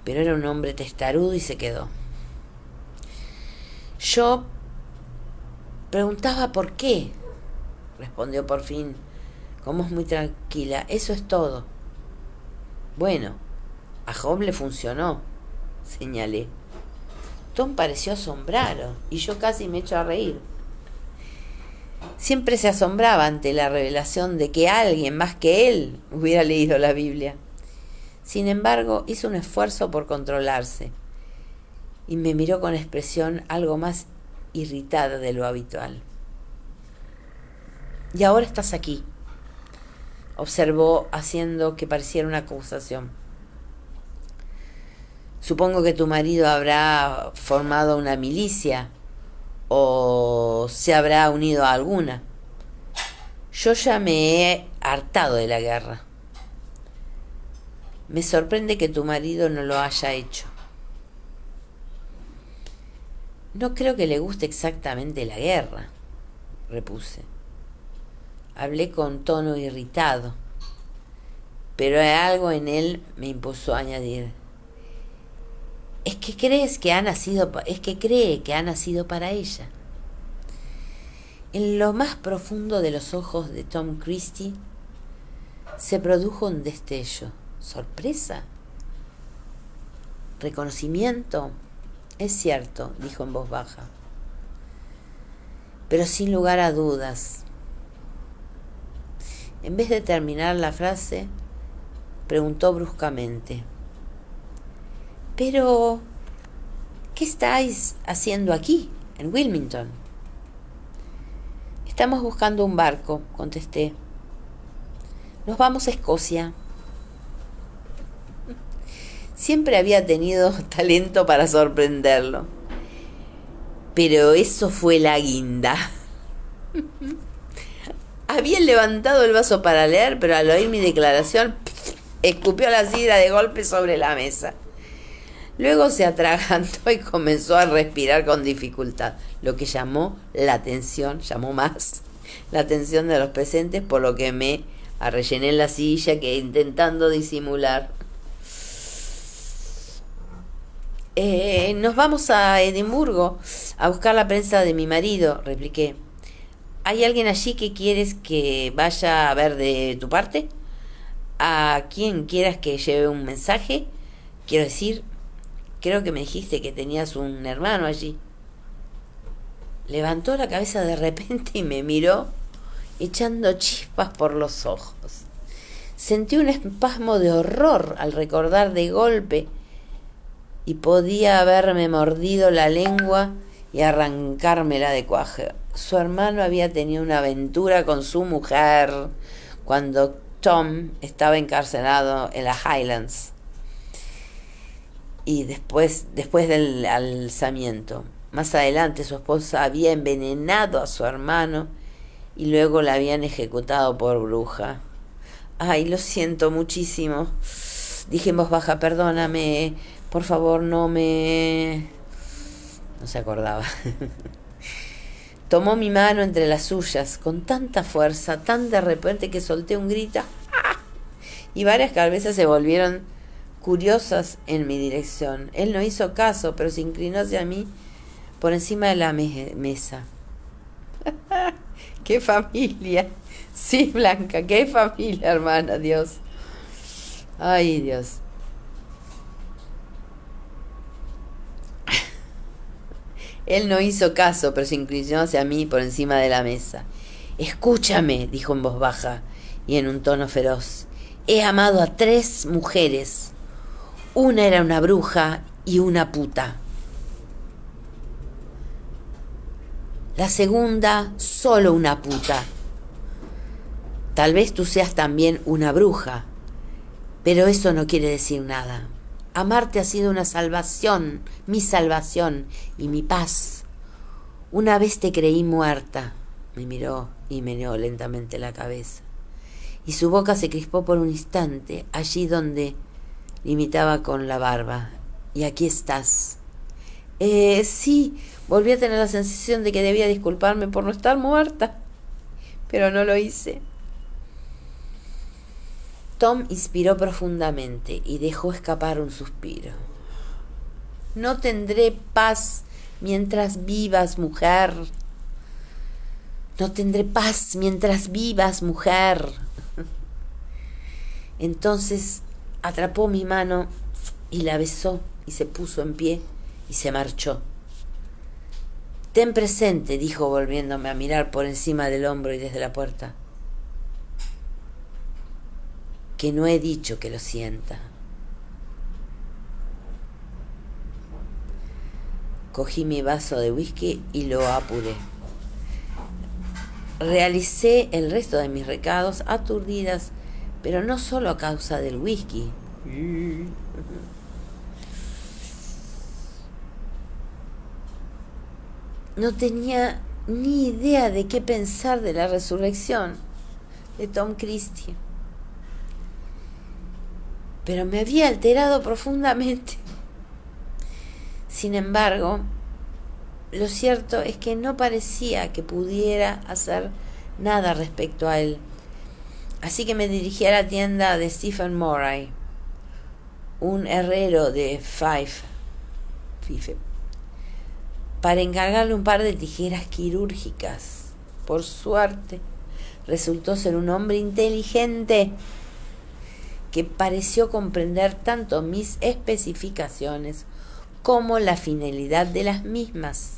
Pero era un hombre testarudo y se quedó. Yo preguntaba por qué, respondió por fin, con voz muy tranquila. Eso es todo. Bueno, a Job le funcionó, señalé. Tom pareció asombrado y yo casi me echo a reír. Siempre se asombraba ante la revelación de que alguien más que él hubiera leído la Biblia. Sin embargo, hizo un esfuerzo por controlarse y me miró con expresión algo más irritada de lo habitual. Y ahora estás aquí, observó haciendo que pareciera una acusación. Supongo que tu marido habrá formado una milicia o se habrá unido a alguna. Yo ya me he hartado de la guerra. Me sorprende que tu marido no lo haya hecho. No creo que le guste exactamente la guerra, repuse. Hablé con tono irritado, pero algo en él me impulsó a añadir. Es que cree que ha nacido para ella. En lo más profundo de los ojos de Tom Christie se produjo un destello. ¿Sorpresa? ¿Reconocimiento? Es cierto, dijo en voz baja, pero sin lugar a dudas. En vez de terminar la frase, preguntó bruscamente: «Pero, ¿qué estáis haciendo aquí, en Wilmington?» «Estamos buscando un barco», contesté. «Nos vamos a Escocia». Siempre había tenido talento para sorprenderlo, pero eso fue la guinda. Había levantado el vaso para leer, pero al oír mi declaración, escupió la sidra de golpe sobre la mesa. Luego se atragantó y comenzó a respirar con dificultad, lo que llamó más la atención de los presentes, por lo que me arrellené en la silla, que intentando disimular. «Nos vamos a Edimburgo a buscar la prensa de mi marido», repliqué. «¿Hay alguien allí que quieres que vaya a ver de tu parte? ¿A quien quieras que lleve un mensaje? Quiero decir, creo que me dijiste que tenías un hermano allí». Levantó la cabeza de repente y me miró, echando chispas por los ojos. Sentí un espasmo de horror al recordar de golpe, y podía haberme mordido la lengua y arrancármela de cuaje. Su hermano había tenido una aventura con su mujer cuando Tom estaba encarcelado en las Highlands, y después del alzamiento. Más adelante su esposa había envenenado a su hermano y luego la habían ejecutado por bruja. «Ay, lo siento muchísimo», dije en voz baja. «Perdóname, por favor, no se acordaba». Tomó mi mano entre las suyas con tanta fuerza, tan de repente, que solté un grito. ¡Ah! Y varias cabezas se volvieron curiosas en mi dirección. Él no hizo caso, pero se inclinó hacia mí por encima de la mesa. ¡Qué familia! Sí, Blanca, qué familia, hermana, Dios. Ay, Dios. Él no hizo caso, pero se inclinó hacia mí por encima de la mesa. «Escúchame», dijo en voz baja y en un tono feroz. «He amado a 3 mujeres. Una era una bruja y una puta. La segunda, solo una puta. Tal vez tú seas también una bruja, pero eso no quiere decir nada. Amarte ha sido una salvación, mi salvación y mi paz. Una vez te creí muerta». Me miró y meneó lentamente la cabeza, y su boca se crispó por un instante, allí donde limitaba con la barba. «Y aquí estás». Sí, volví a tener la sensación de que debía disculparme por no estar muerta, pero no lo hice. Tom inspiró profundamente y dejó escapar un suspiro. «No tendré paz mientras vivas, mujer. No tendré paz mientras vivas, mujer». Entonces atrapó mi mano y la besó, y se puso en pie y se marchó. «Ten presente», dijo volviéndome a mirar por encima del hombro y desde la puerta, «que no he dicho que lo sienta». Cogí mi vaso de whisky y lo apuré. Realicé el resto de mis recados aturdidas, pero no solo a causa del whisky. No tenía ni idea de qué pensar de la resurrección de Tom Christie, pero me había alterado profundamente. Sin embargo, lo cierto es que no parecía que pudiera hacer nada respecto a él. Así que me dirigí a la tienda de Stephen Murray, un herrero de Fife, para encargarle un par de tijeras quirúrgicas. Por suerte, resultó ser un hombre inteligente que pareció comprender tanto mis especificaciones como la finalidad de las mismas.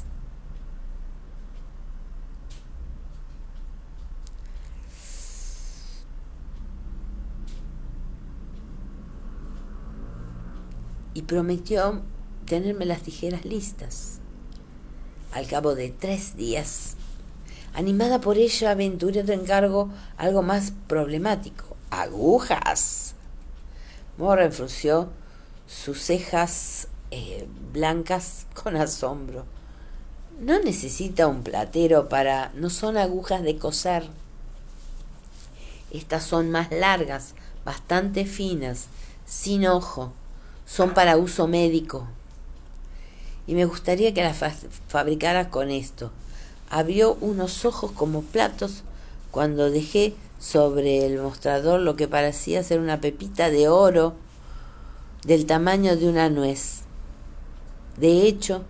Y prometió tenerme las tijeras listas. Al cabo de 3 días, animada por ello, aventuré otro encargo algo más problemático. ¡Agujas! Morra frunció sus cejas blancas con asombro. No necesita un platero para... No son agujas de coser. Estas son más largas, bastante finas, sin ojo. Son para uso médico. Y me gustaría que las fabricaras con esto. Abrió unos ojos como platos cuando dejé sobre el mostrador lo que parecía ser una pepita de oro del tamaño de una nuez. De hecho,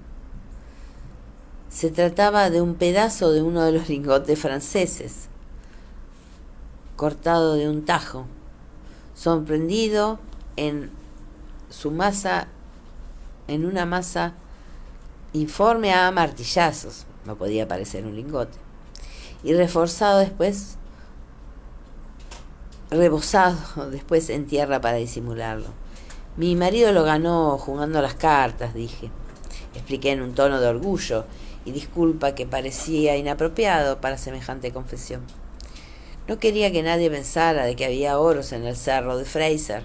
se trataba de un pedazo de uno de los lingotes franceses, cortado de un tajo, sorprendido en su masa, en una masa informe a martillazos, no podía parecer un lingote, y reforzado después, rebozado después en tierra para disimularlo. Mi marido lo ganó jugando a las cartas, dije. Expliqué en un tono de orgullo y disculpa que parecía inapropiado para semejante confesión. No quería que nadie pensara de que había oros en el cerro de Fraser.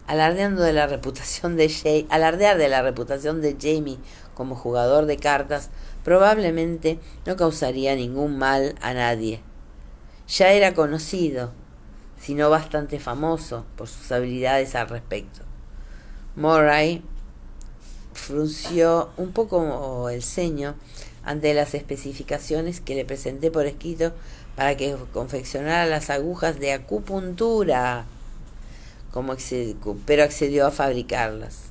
Alardear de la reputación de Jamie como jugador de cartas probablemente no causaría ningún mal a nadie. Ya era conocido, si no bastante famoso, por sus habilidades al respecto. Murray frunció un poco el ceño ante las especificaciones que le presenté por escrito para que confeccionara las agujas de acupuntura, pero accedió a fabricarlas.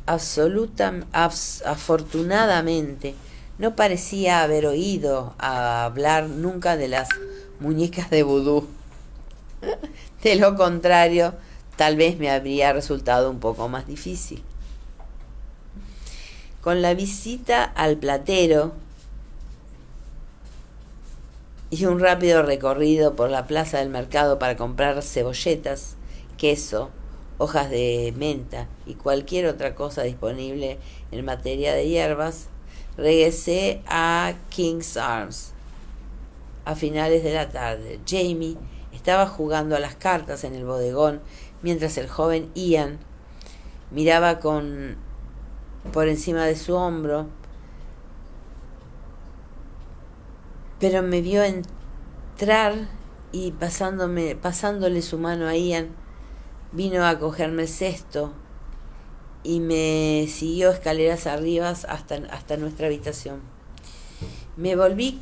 Afortunadamente, no parecía haber oído hablar nunca de las muñecas de vudú. De lo contrario, tal vez me habría resultado un poco más difícil. Con la visita al platero y un rápido recorrido por la plaza del mercado para comprar cebolletas, queso, hojas de menta y cualquier otra cosa disponible en materia de hierbas, regresé a King's Arms a finales de la tarde. Jamie estaba jugando a las cartas en el bodegón mientras el joven Ian miraba por encima de su hombro, pero me vio entrar y pasándole su mano a Ian, vino a cogerme el cesto y me siguió escaleras arriba hasta nuestra habitación. Me volví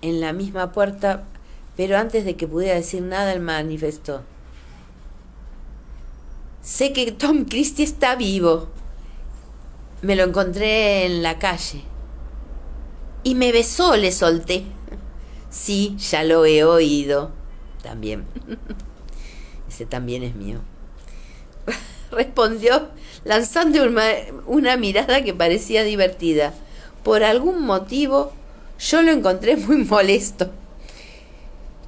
en la misma puerta, pero antes de que pudiera decir nada, él manifestó: sé que Tom Christie está vivo. Me lo encontré en la calle. Y me besó, le solté. Sí, ya lo he oído. También. Ese también es mío. Respondió lanzando una mirada que parecía divertida. Por algún motivo, yo lo encontré muy molesto.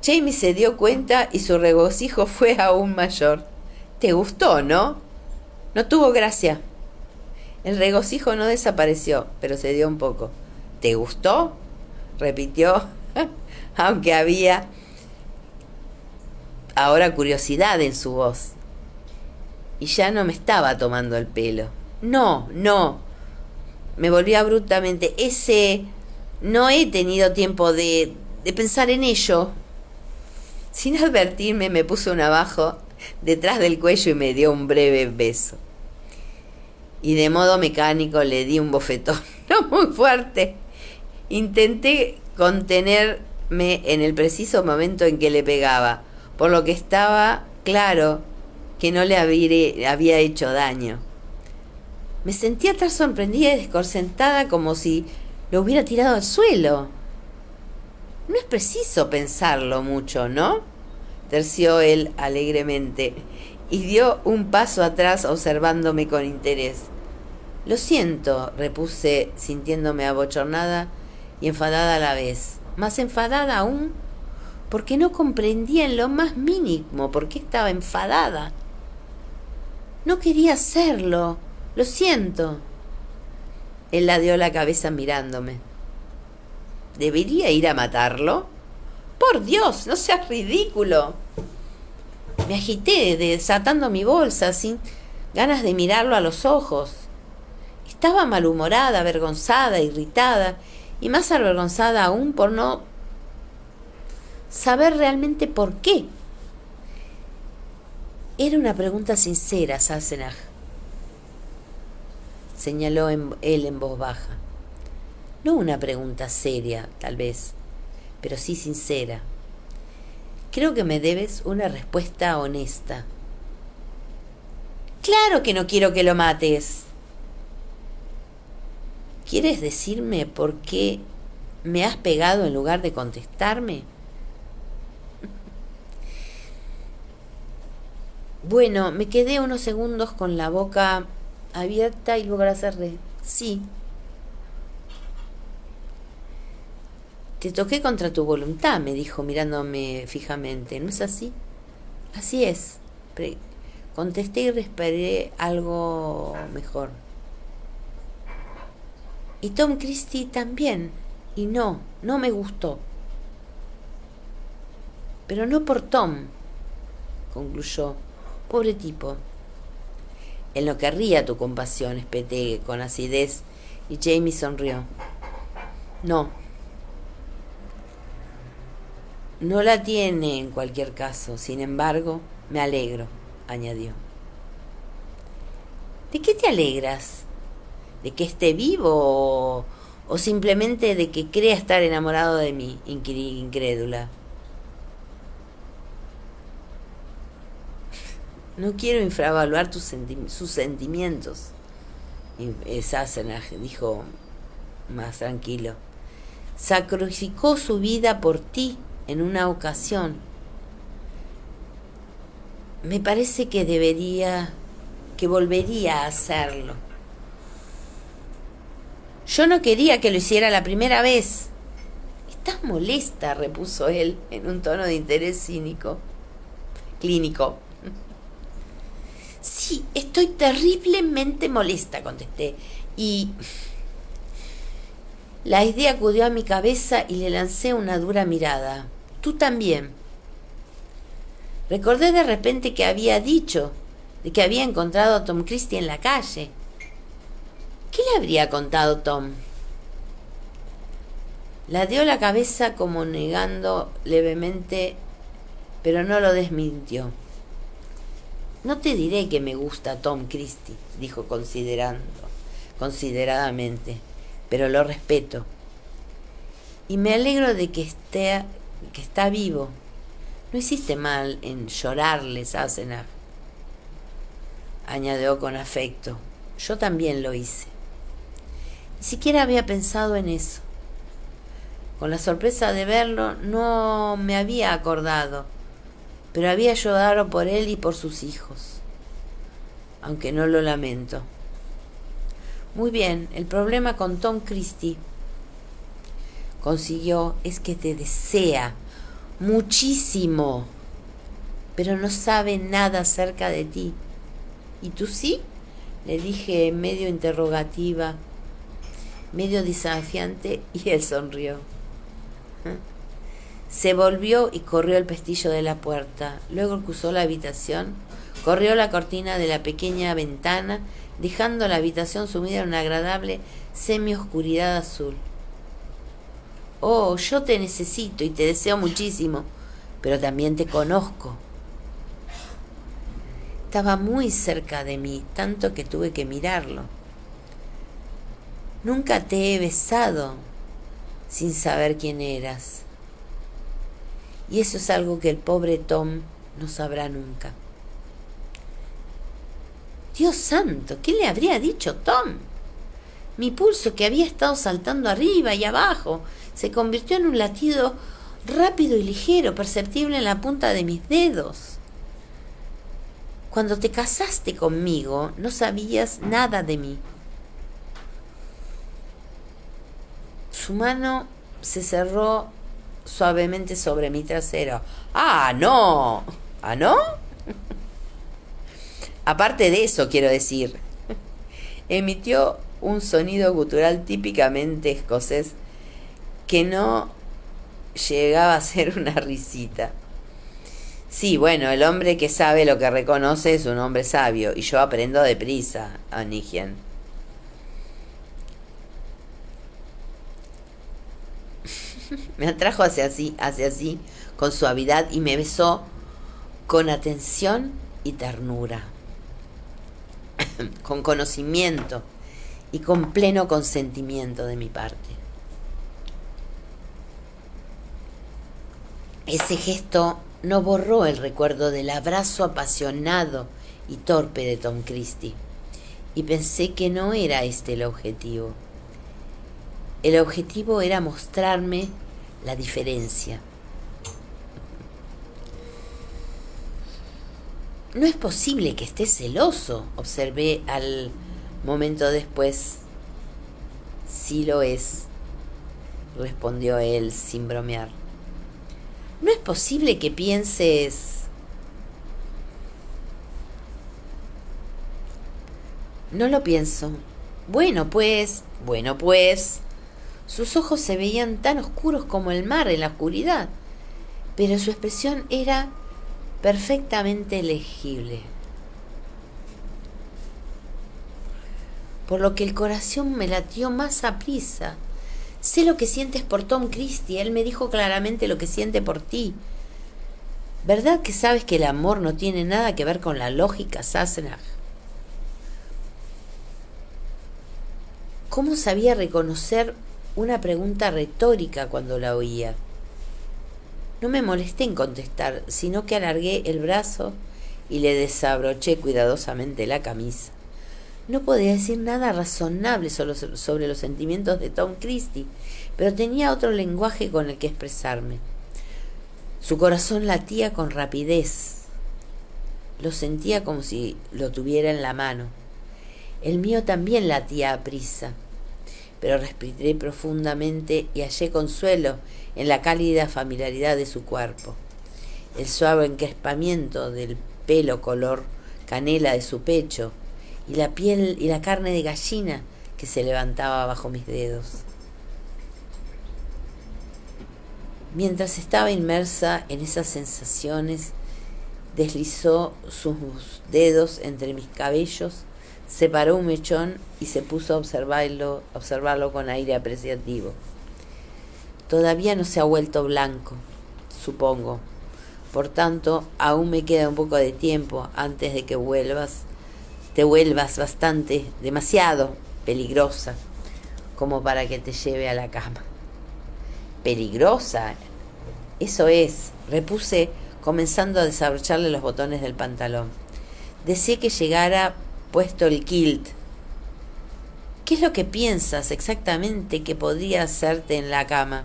Jamie se dio cuenta y su regocijo fue aún mayor. ¿Te gustó, no? No tuvo gracia. El regocijo no desapareció, pero se dio un poco. ¿Te gustó?, repitió, aunque había ahora curiosidad en su voz. Y ya no me estaba tomando el pelo. No. Me volví abruptamente. No he tenido tiempo de pensar en ello. Sin advertirme, me puso un abajo detrás del cuello y me dio un breve beso. Y de modo mecánico le di un bofetón, no muy fuerte. Intenté contenerme en el preciso momento en que le pegaba, por lo que estaba claro que no le había hecho daño. Me sentía tan sorprendida y desconcertada como si lo hubiera tirado al suelo. No es preciso pensarlo mucho, ¿no? Terció él alegremente y dio un paso atrás observándome con interés. Lo siento, repuse, sintiéndome abochornada y enfadada a la vez. Más enfadada aún, porque no comprendía en lo más mínimo por qué estaba enfadada. No quería hacerlo. Lo siento. Él ladeó la cabeza mirándome. ¿Debería ir a matarlo? Por Dios, no seas ridículo. Me agité, desatando mi bolsa, sin ganas de mirarlo a los ojos. Estaba malhumorada, avergonzada, irritada, y más avergonzada aún por no saber realmente por qué. Era una pregunta sincera, Sassenach, señaló él en voz baja. No una pregunta seria, tal vez, pero sí sincera. Creo que me debes una respuesta honesta. Claro que no quiero que lo mates. ¿Quieres decirme por qué me has pegado en lugar de contestarme? Bueno, me quedé unos segundos con la boca abierta y luego la cerré. Sí. Te toqué contra tu voluntad, me dijo mirándome fijamente. ¿No es así? Así es. Contesté y esperé algo mejor. Y Tom Christie también. Y no me gustó. Pero no por Tom, concluyó. Pobre tipo. Él no querría tu compasión, espeté con acidez, y Jamie sonrió. No la tiene en cualquier caso. Sin embargo, me alegro, añadió. ¿De qué te alegras? ¿De que esté vivo o simplemente de que crea estar enamorado de mí? Inquirí incrédula. No quiero infravalorar sus sentimientos, Sassenach dijo más tranquilo. Sacrificó su vida por ti en una ocasión. Me parece que volvería a hacerlo. Yo no quería que lo hiciera la primera vez. Estás molesta, repuso él en un tono de interés clínico. Sí, estoy terriblemente molesta, contesté. Y la idea acudió a mi cabeza y le lancé una dura mirada. Tú también. Recordé de repente que había dicho de que había encontrado a Tom Christie en la calle. ¿Qué le habría contado Tom? Ladeó la cabeza como negando levemente, pero no lo desmintió. No te diré que me gusta Tom Christie, dijo consideradamente, pero lo respeto. Y me alegro de que está vivo. No hiciste mal en llorarle, Sassenach, añadió con afecto. Yo también lo hice. Ni siquiera había pensado en eso. Con la sorpresa de verlo, no me había acordado, pero había llorado por él y por sus hijos, aunque no lo lamento. Muy bien, el problema con Tom Christie, consiguió, es que te desea muchísimo, pero no sabe nada acerca de ti. ¿Y tú sí? Le dije medio interrogativa, medio desafiante, y él sonrió. Se volvió y corrió el pestillo de la puerta. Luego cruzó la habitación, corrió la cortina de la pequeña ventana, dejando la habitación sumida en una agradable semioscuridad azul. Oh, yo te necesito y te deseo muchísimo, pero también te conozco. Estaba muy cerca de mí, tanto que tuve que mirarlo. Nunca te he besado sin saber quién eras. Y eso es algo que el pobre Tom no sabrá nunca. Dios santo, ¿qué le habría dicho Tom? Mi pulso, que había estado saltando arriba y abajo, se convirtió en un latido rápido y ligero, perceptible en la punta de mis dedos. Cuando te casaste conmigo, no sabías nada de mí. Su mano se cerró suavemente sobre mi trasero. ¡Ah, no! ¿Ah, no? Aparte de eso, quiero decir. Emitió un sonido gutural típicamente escocés que no llegaba a ser una risita. Sí, bueno, el hombre que sabe lo que reconoce es un hombre sabio, y yo aprendo deprisa, Anigien. Me atrajo hacia sí, con suavidad, y me besó con atención y ternura, con conocimiento y con pleno consentimiento de mi parte. Ese gesto no borró el recuerdo del abrazo apasionado y torpe de Tom Christie, y pensé que no era este el objetivo. El objetivo era mostrarme la diferencia. No es posible que estés celoso, observé al momento después. Sí lo es, respondió él sin bromear. No es posible que pienses... No lo pienso. Bueno, pues... Sus ojos se veían tan oscuros como el mar en la oscuridad, pero su expresión era perfectamente legible. Por lo que el corazón me latió más aprisa. Sé lo que sientes por Tom Christie. Él me dijo claramente lo que siente por ti. ¿Verdad que sabes que el amor no tiene nada que ver con la lógica, Sassenach? ¿Cómo sabía reconocer una pregunta retórica cuando la oía? No me molesté en contestar, sino que alargué el brazo y le desabroché cuidadosamente la camisa. No podía decir nada razonable sobre los sentimientos de Tom Christie, pero tenía otro lenguaje con el que expresarme. Su corazón latía con rapidez. Lo sentía como si lo tuviera en la mano. El mío también latía aprisa, pero respiré profundamente y hallé consuelo en la cálida familiaridad de su cuerpo, el suave encrespamiento del pelo color canela de su pecho, y la piel y la carne de gallina que se levantaba bajo mis dedos. Mientras estaba inmersa en esas sensaciones, deslizó sus dedos entre mis cabellos, separó un mechón y se puso a observarlo con aire apreciativo. Todavía no se ha vuelto blanco, supongo. Por tanto, aún me queda un poco de tiempo antes de que te vuelvas demasiado peligrosa, como para que te lleve a la cama. ¿Peligrosa? Eso es, repuse, comenzando a desabrocharle los botones del pantalón. Deseé que llegara puesto el kilt. ¿Qué es lo que piensas exactamente que podría hacerte en la cama?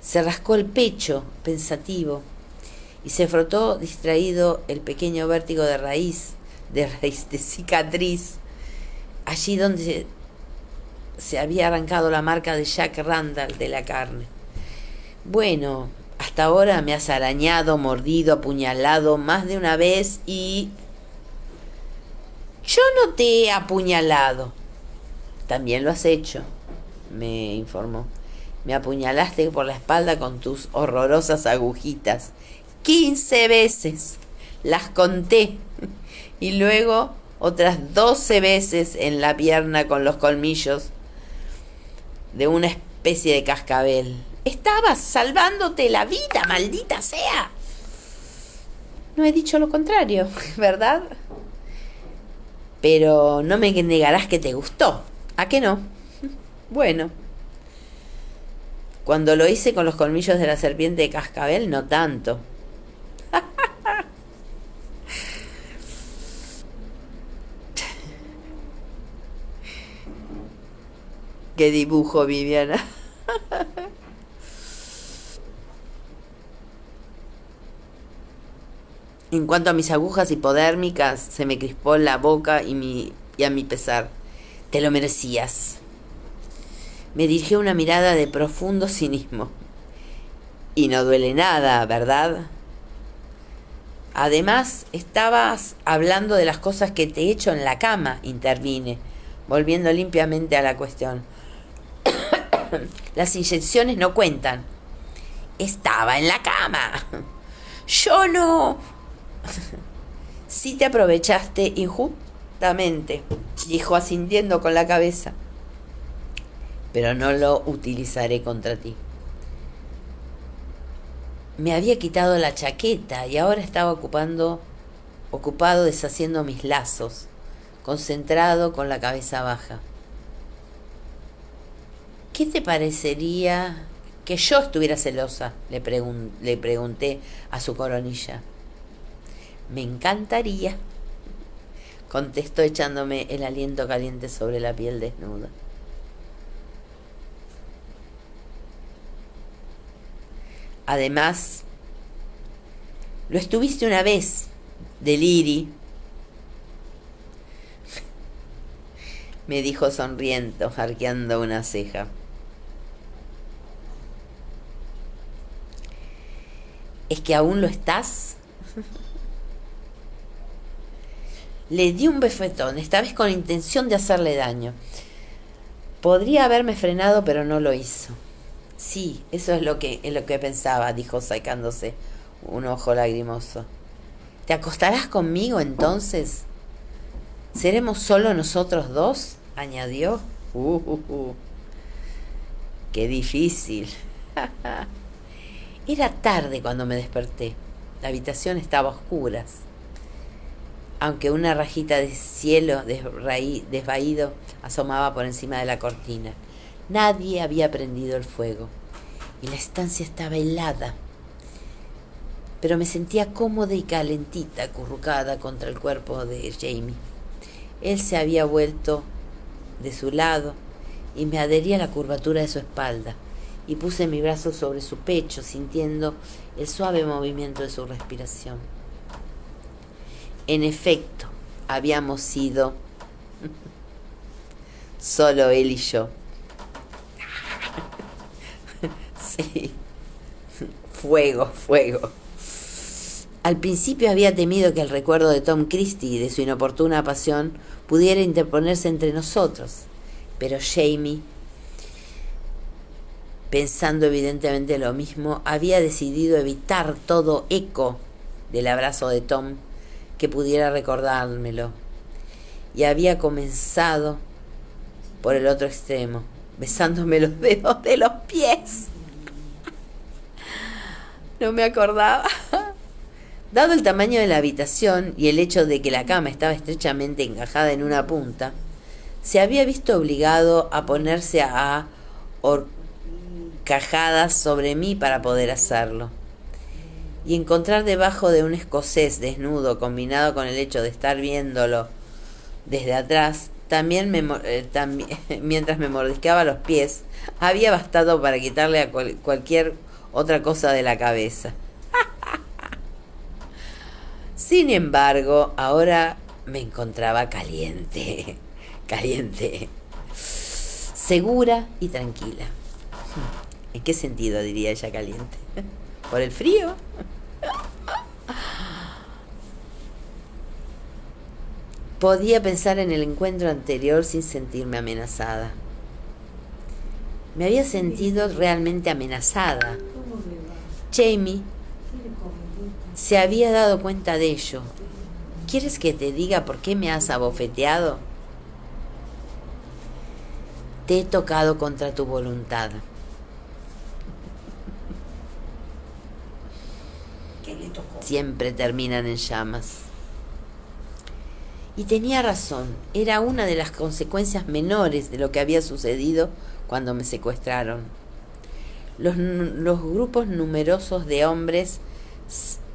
Se rascó el pecho, pensativo, y se frotó distraído el pequeño vértigo de cicatriz, allí donde se había arrancado la marca de Jack Randall de la carne. Bueno, hasta ahora me has arañado, mordido, apuñalado más de una vez y... Yo no te he apuñalado. También lo has hecho, me informó. Me apuñalaste por la espalda con tus horrorosas agujitas. 15 veces. Las conté. Y luego otras 12 veces en la pierna con los colmillos de una especie de cascabel. Estabas salvándote la vida, maldita sea. No he dicho lo contrario, ¿verdad? Pero no me negarás que te gustó. ¿A qué no? Bueno. Cuando lo hice con los colmillos de la serpiente de cascabel, no tanto. Qué dibujo, Viviana. En cuanto a mis agujas hipodérmicas, se me crispó la boca y a mi pesar. Te lo merecías. Me dirigió una mirada de profundo cinismo. Y no duele nada, ¿verdad? Además, estabas hablando de las cosas que te he hecho en la cama, intervine, volviendo limpiamente a la cuestión. Las inyecciones no cuentan. Estaba en la cama. Yo no. Sí te aprovechaste injustamente, dijo asintiendo con la cabeza. Pero no lo utilizaré contra ti. Me había quitado la chaqueta y ahora estaba ocupado deshaciendo mis lazos, concentrado con la cabeza baja. ¿Qué te parecería que yo estuviera celosa? Le pregunté a su coronilla. Me encantaría, contestó echándome el aliento caliente sobre la piel desnuda. Además, lo estuviste una vez, Deliri, me dijo sonriendo, arqueando una ceja. ¿Es que aún lo estás? Le di un bofetón, esta vez con intención de hacerle daño. Podría haberme frenado, pero no lo hizo. Sí, eso es lo que pensaba, dijo sacándose un ojo lagrimoso. ¿Te acostarás conmigo entonces? ¿Seremos solo nosotros dos? Añadió. Qué difícil. Era tarde cuando me desperté. La habitación estaba a oscuras, aunque una rajita de cielo desvaído asomaba por encima de la cortina. Nadie había prendido el fuego y la estancia estaba helada, pero me sentía cómoda y calentita, acurrucada contra el cuerpo de Jamie. Él se había vuelto de su lado y me adherí a la curvatura de su espalda y puse mi brazo sobre su pecho, sintiendo el suave movimiento de su respiración. En efecto, habíamos sido solo él y yo. Sí, fuego. Al principio había temido que el recuerdo de Tom Christie y de su inoportuna pasión pudiera interponerse entre nosotros, pero Jamie, pensando evidentemente lo mismo, había decidido evitar todo eco del abrazo de Tom que pudiera recordármelo, y había comenzado por el otro extremo, besándome los dedos de los pies. No me acordaba. Dado el tamaño de la habitación y el hecho de que la cama estaba estrechamente encajada en una punta, se había visto obligado a ponerse a horcajadas sobre mí para poder hacerlo. Y encontrar debajo de un escocés desnudo, combinado con el hecho de estar viéndolo desde atrás, también mientras me mordisqueaba los pies, había bastado para quitarle a cualquier otra cosa de la cabeza. Sin embargo, ahora me encontraba caliente, segura y tranquila. ¿En qué sentido diría ella caliente? ¿Por el frío? Podía pensar en el encuentro anterior sin sentirme amenazada. Me había sentido realmente amenazada. Jamie se había dado cuenta de ello. ¿Quieres que te diga por qué me has abofeteado? Te he tocado contra tu voluntad. ¿Qué le tocó? Siempre terminan en llamas. Y tenía razón, era una de las consecuencias menores de lo que había sucedido cuando me secuestraron. Los grupos numerosos de hombres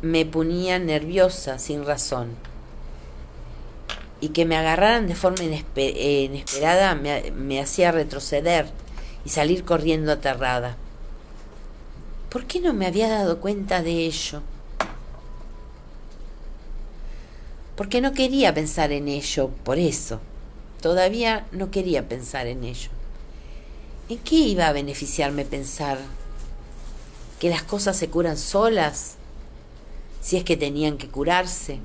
me ponían nerviosa sin razón. y que me agarraran de forma inesperada me hacía retroceder y salir corriendo aterrada. ¿Por qué no me había dado cuenta de ello? Porque no quería pensar en ello, por eso. Todavía no quería pensar en ello. ¿En qué iba a beneficiarme pensar que las cosas se curan solas, si es que tenían que curarse?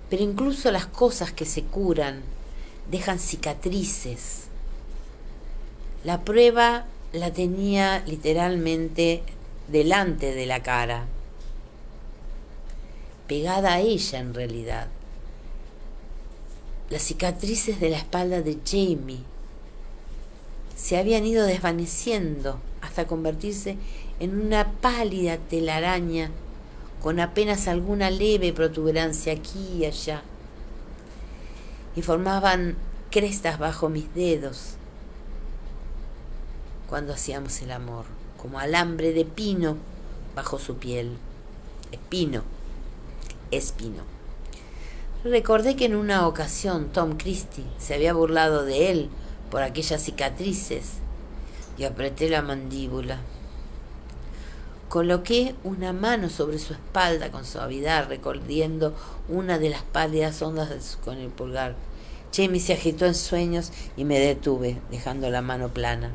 Pero incluso las cosas que se curan dejan cicatrices. La prueba la tenía literalmente delante de la cara, pegada a ella en realidad. Las cicatrices de la espalda de Jamie se habían ido desvaneciendo hasta convertirse en una pálida telaraña con apenas alguna leve protuberancia aquí y allá, y formaban crestas bajo mis dedos cuando hacíamos el amor, como alambre de pino bajo su piel. Espino. Recordé que en una ocasión Tom Christie se había burlado de él por aquellas cicatrices y apreté la mandíbula. Coloqué una mano sobre su espalda con suavidad, recorriendo una de las pálidas ondas con el pulgar. Jamie se agitó en sueños y me detuve, dejando la mano plana.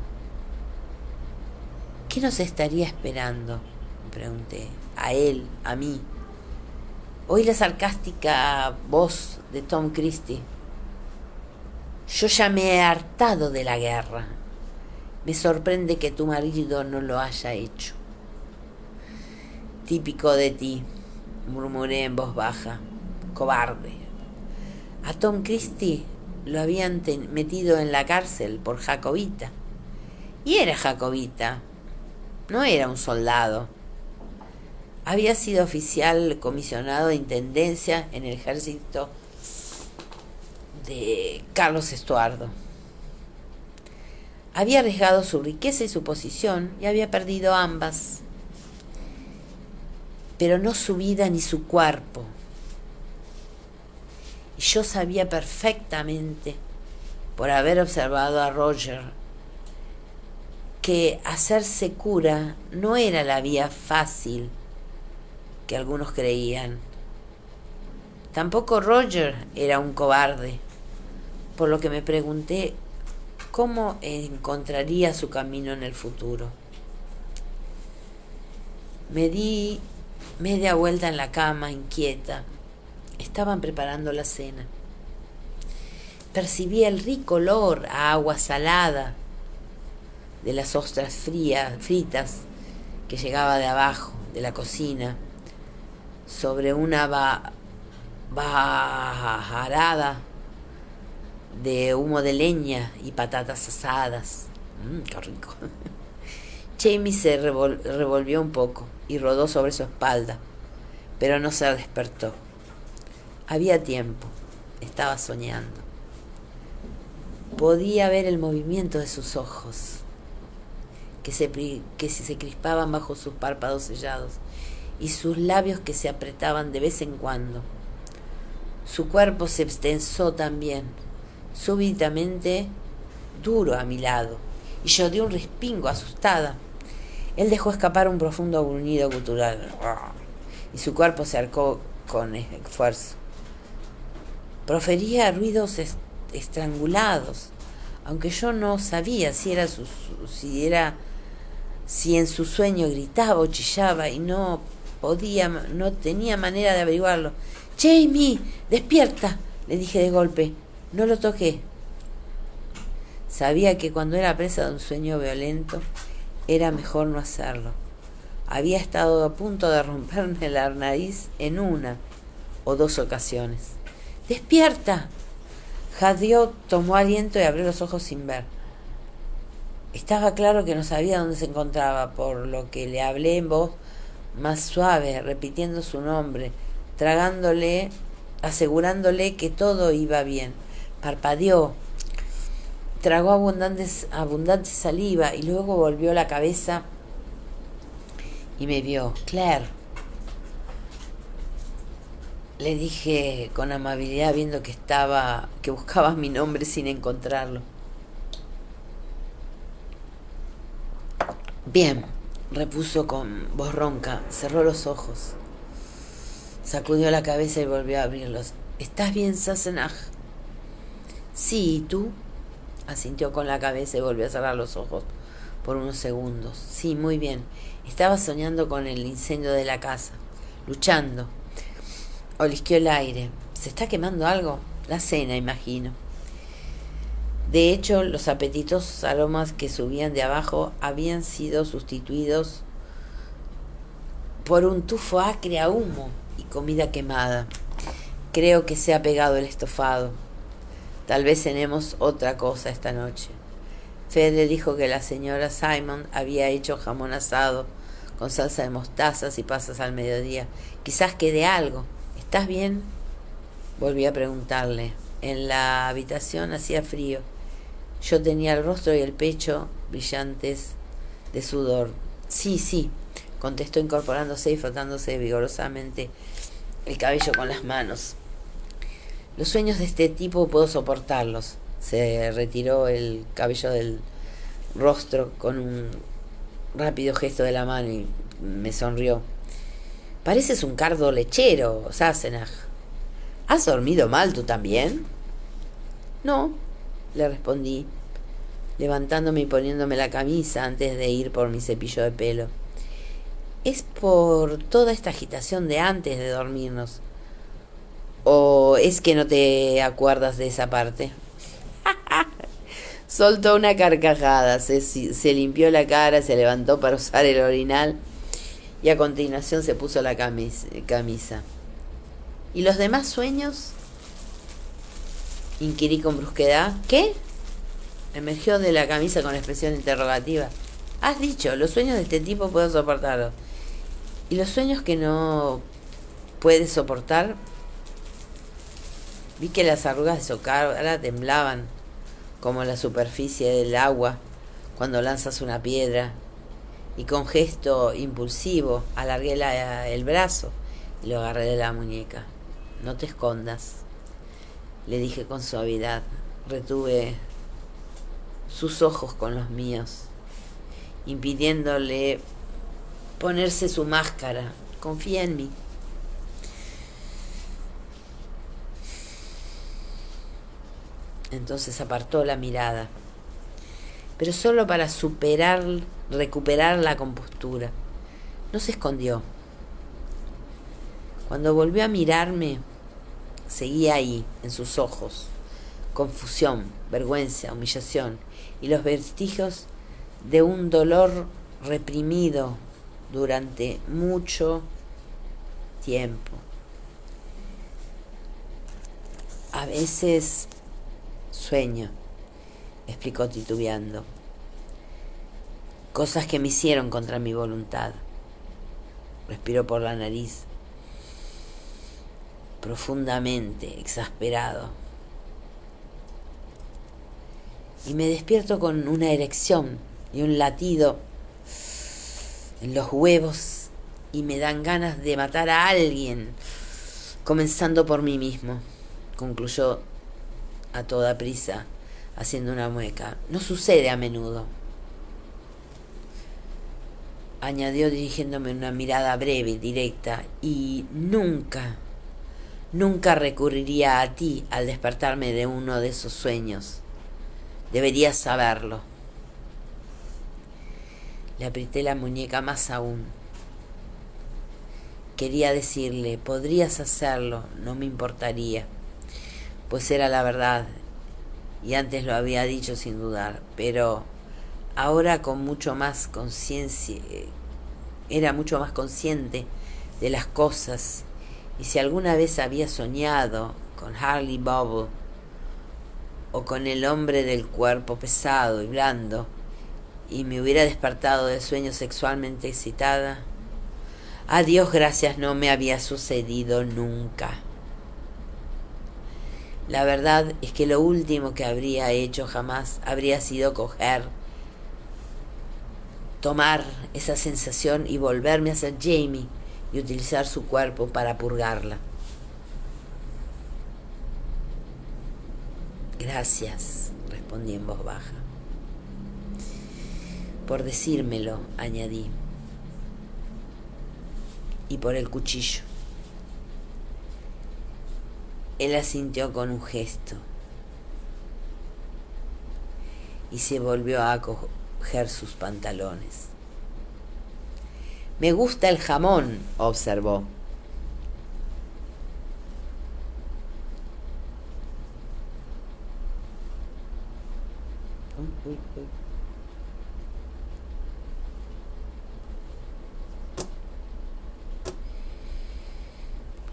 ¿Qué nos estaría esperando?, me pregunté. A él, a mí. Oí la sarcástica voz de Tom Christie. Yo ya me he hartado de la guerra. Me sorprende que tu marido no lo haya hecho. Típico de ti, murmuré en voz baja. Cobarde. A Tom Christie lo habían metido en la cárcel por jacobita. Y era jacobita. No era un soldado. Había sido oficial comisionado de intendencia en el ejército de Carlos Estuardo. Había arriesgado su riqueza y su posición y había perdido ambas, pero no su vida ni su cuerpo. Y yo sabía perfectamente, por haber observado a Roger, que hacerse cura no era la vía fácil que algunos creían. Tampoco Roger era un cobarde, por lo que me pregunté cómo encontraría su camino en el futuro. Me di media vuelta en la cama, inquieta. Estaban preparando la cena. Percibí el rico olor a agua salada de las ostras fritas que llegaba de abajo, de la cocina, sobre una bajarada de humo de leña y patatas asadas. ¡Qué rico! Jamie se revolvió un poco y rodó sobre su espalda, pero no se despertó. Había tiempo. Estaba soñando. Podía ver el movimiento de sus ojos, que se crispaban bajo sus párpados sellados, y sus labios que se apretaban de vez en cuando. Su cuerpo se extensó también, súbitamente duro a mi lado, y yo di un respingo asustada. Él dejó escapar un profundo gruñido gutural, y su cuerpo se arcó con esfuerzo. Profería ruidos estrangulados, aunque yo no sabía si en su sueño gritaba o chillaba, y no tenía manera de averiguarlo. «Jamie, despierta», le dije de golpe. No lo toqué. Sabía que cuando era presa de un sueño violento era mejor no hacerlo. Había estado a punto de romperme la nariz en una o dos ocasiones. «¡Despierta!». Jadeó, tomó aliento y abrió los ojos sin ver. Estaba claro que no sabía dónde se encontraba, por lo que le hablé en voz más suave, repitiendo su nombre, asegurándole que todo iba bien. Parpadeó, tragó abundante saliva y luego volvió la cabeza y me vio. «Claire». Le dije con amabilidad viendo que buscabas mi nombre sin encontrarlo. Bien, repuso con voz ronca, cerró los ojos, sacudió la cabeza y volvió a abrirlos. ¿Estás bien, Sassenach? Sí, ¿y tú? Asintió con la cabeza y volvió a cerrar los ojos por unos segundos. Sí, muy bien. Estaba soñando con el incendio de la casa, luchando. Olisqueó el aire. ¿Se está quemando algo? La cena, imagino. De hecho, los apetitosos aromas que subían de abajo habían sido sustituidos por un tufo acre a humo y comida quemada. Creo que se ha pegado el estofado. Tal vez cenemos otra cosa esta noche. Fede dijo que la señora Simon había hecho jamón asado con salsa de mostazas y pasas al mediodía. Quizás quede algo. ¿Estás bien? Volví a preguntarle. En la habitación hacía frío. Yo tenía el rostro y el pecho brillantes de sudor. Sí, sí, contestó incorporándose y frotándose vigorosamente el cabello con las manos. Los sueños de este tipo puedo soportarlos. Se retiró el cabello del rostro con un rápido gesto de la mano y me sonrió. Pareces un cardo lechero, Sassenach. ¿Has dormido mal tú también? No, le respondí, levantándome y poniéndome la camisa antes de ir por mi cepillo de pelo. Es por toda esta agitación de antes de dormirnos. ¿O es que no te acuerdas de esa parte? Soltó una carcajada, se limpió la cara, se levantó para usar el orinal y a continuación se puso la camisa. ¿Y los demás sueños? Inquirí con brusquedad. ¿Qué? Emergió de la camisa con expresión interrogativa. Has dicho, los sueños de este tipo puedo soportarlos. ¿Y los sueños que no puedes soportar? Vi que las arrugas de su cara temblaban como la superficie del agua cuando lanzas una piedra, y con gesto impulsivo alargué el brazo y lo agarré de la muñeca. No te escondas, le dije con suavidad. Retuve sus ojos con los míos, impidiéndole ponerse su máscara. Confía en mí. Entonces apartó la mirada, pero solo para recuperar la compostura. No se escondió. Cuando volvió a mirarme, seguía ahí, en sus ojos, confusión, vergüenza, humillación y los vestigios de un dolor reprimido durante mucho tiempo. A veces sueño, explicó titubeando, cosas que me hicieron contra mi voluntad. Respiró por la nariz, profundamente exasperado. Y me despierto con una erección y un latido en los huevos y me dan ganas de matar a alguien, comenzando por mí mismo, concluyó a toda prisa, haciendo una mueca. No sucede a menudo, añadió dirigiéndome una mirada breve y directa, y nunca recurriría a ti al despertarme de uno de esos sueños. Deberías saberlo. Le apreté la muñeca más aún. Quería decirle, podrías hacerlo, no me importaría, pues era la verdad, y antes lo había dicho sin dudar, pero ahora con mucho más conciencia, era mucho más consciente de las cosas, y si alguna vez había soñado con Harley Bubble o con el hombre del cuerpo pesado y blando, y me hubiera despertado del sueño sexualmente excitada, a Dios gracias no me había sucedido nunca. La verdad es que lo último que habría hecho jamás habría sido tomar esa sensación y volverme a ser Jamie y utilizar su cuerpo para purgarla. Gracias, respondí en voz baja. Por decírmelo, añadí. Y por el cuchillo. Él asintió con un gesto y se volvió a coger sus pantalones. Me gusta el jamón, observó.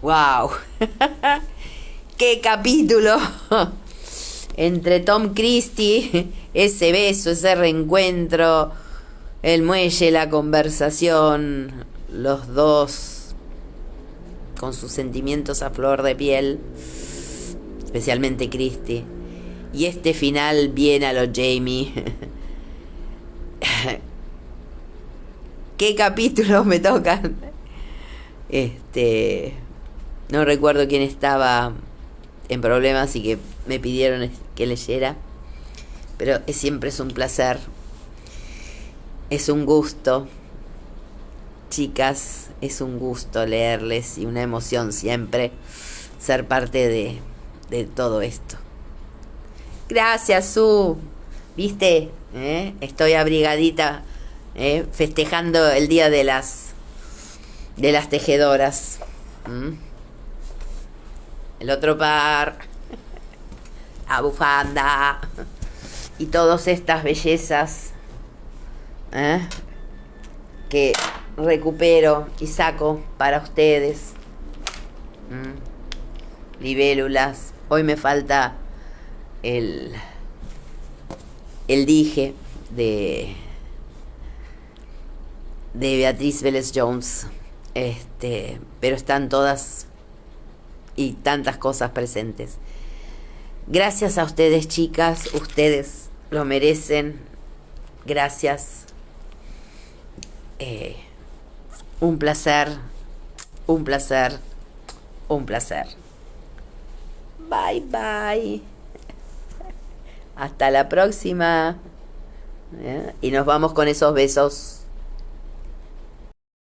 ¡Wow! ¡Qué capítulo! Entre Tom Christie, ese beso, ese reencuentro, el muelle, la conversación, los dos con sus sentimientos a flor de piel, especialmente Christie. Y este final bien a lo Jamie. ¿Qué capítulos me tocan? No recuerdo quién estaba en problemas y que me pidieron que leyera, pero siempre es un placer, es un gusto, chicas, es un gusto leerles y una emoción siempre ser parte de todo esto. Gracias, Su. ¿Viste? Estoy abrigadita, festejando el día de las tejedoras. El otro par, la bufanda y todas estas bellezas que recupero y saco para ustedes. Libélulas. Hoy me falta el dije de Beatriz Vélez Jones. Pero están todas y tantas cosas presentes. Gracias a ustedes, chicas, ustedes lo merecen. Gracias. Un placer, un placer, un placer. Bye, bye. Hasta la próxima. Y nos vamos con esos besos.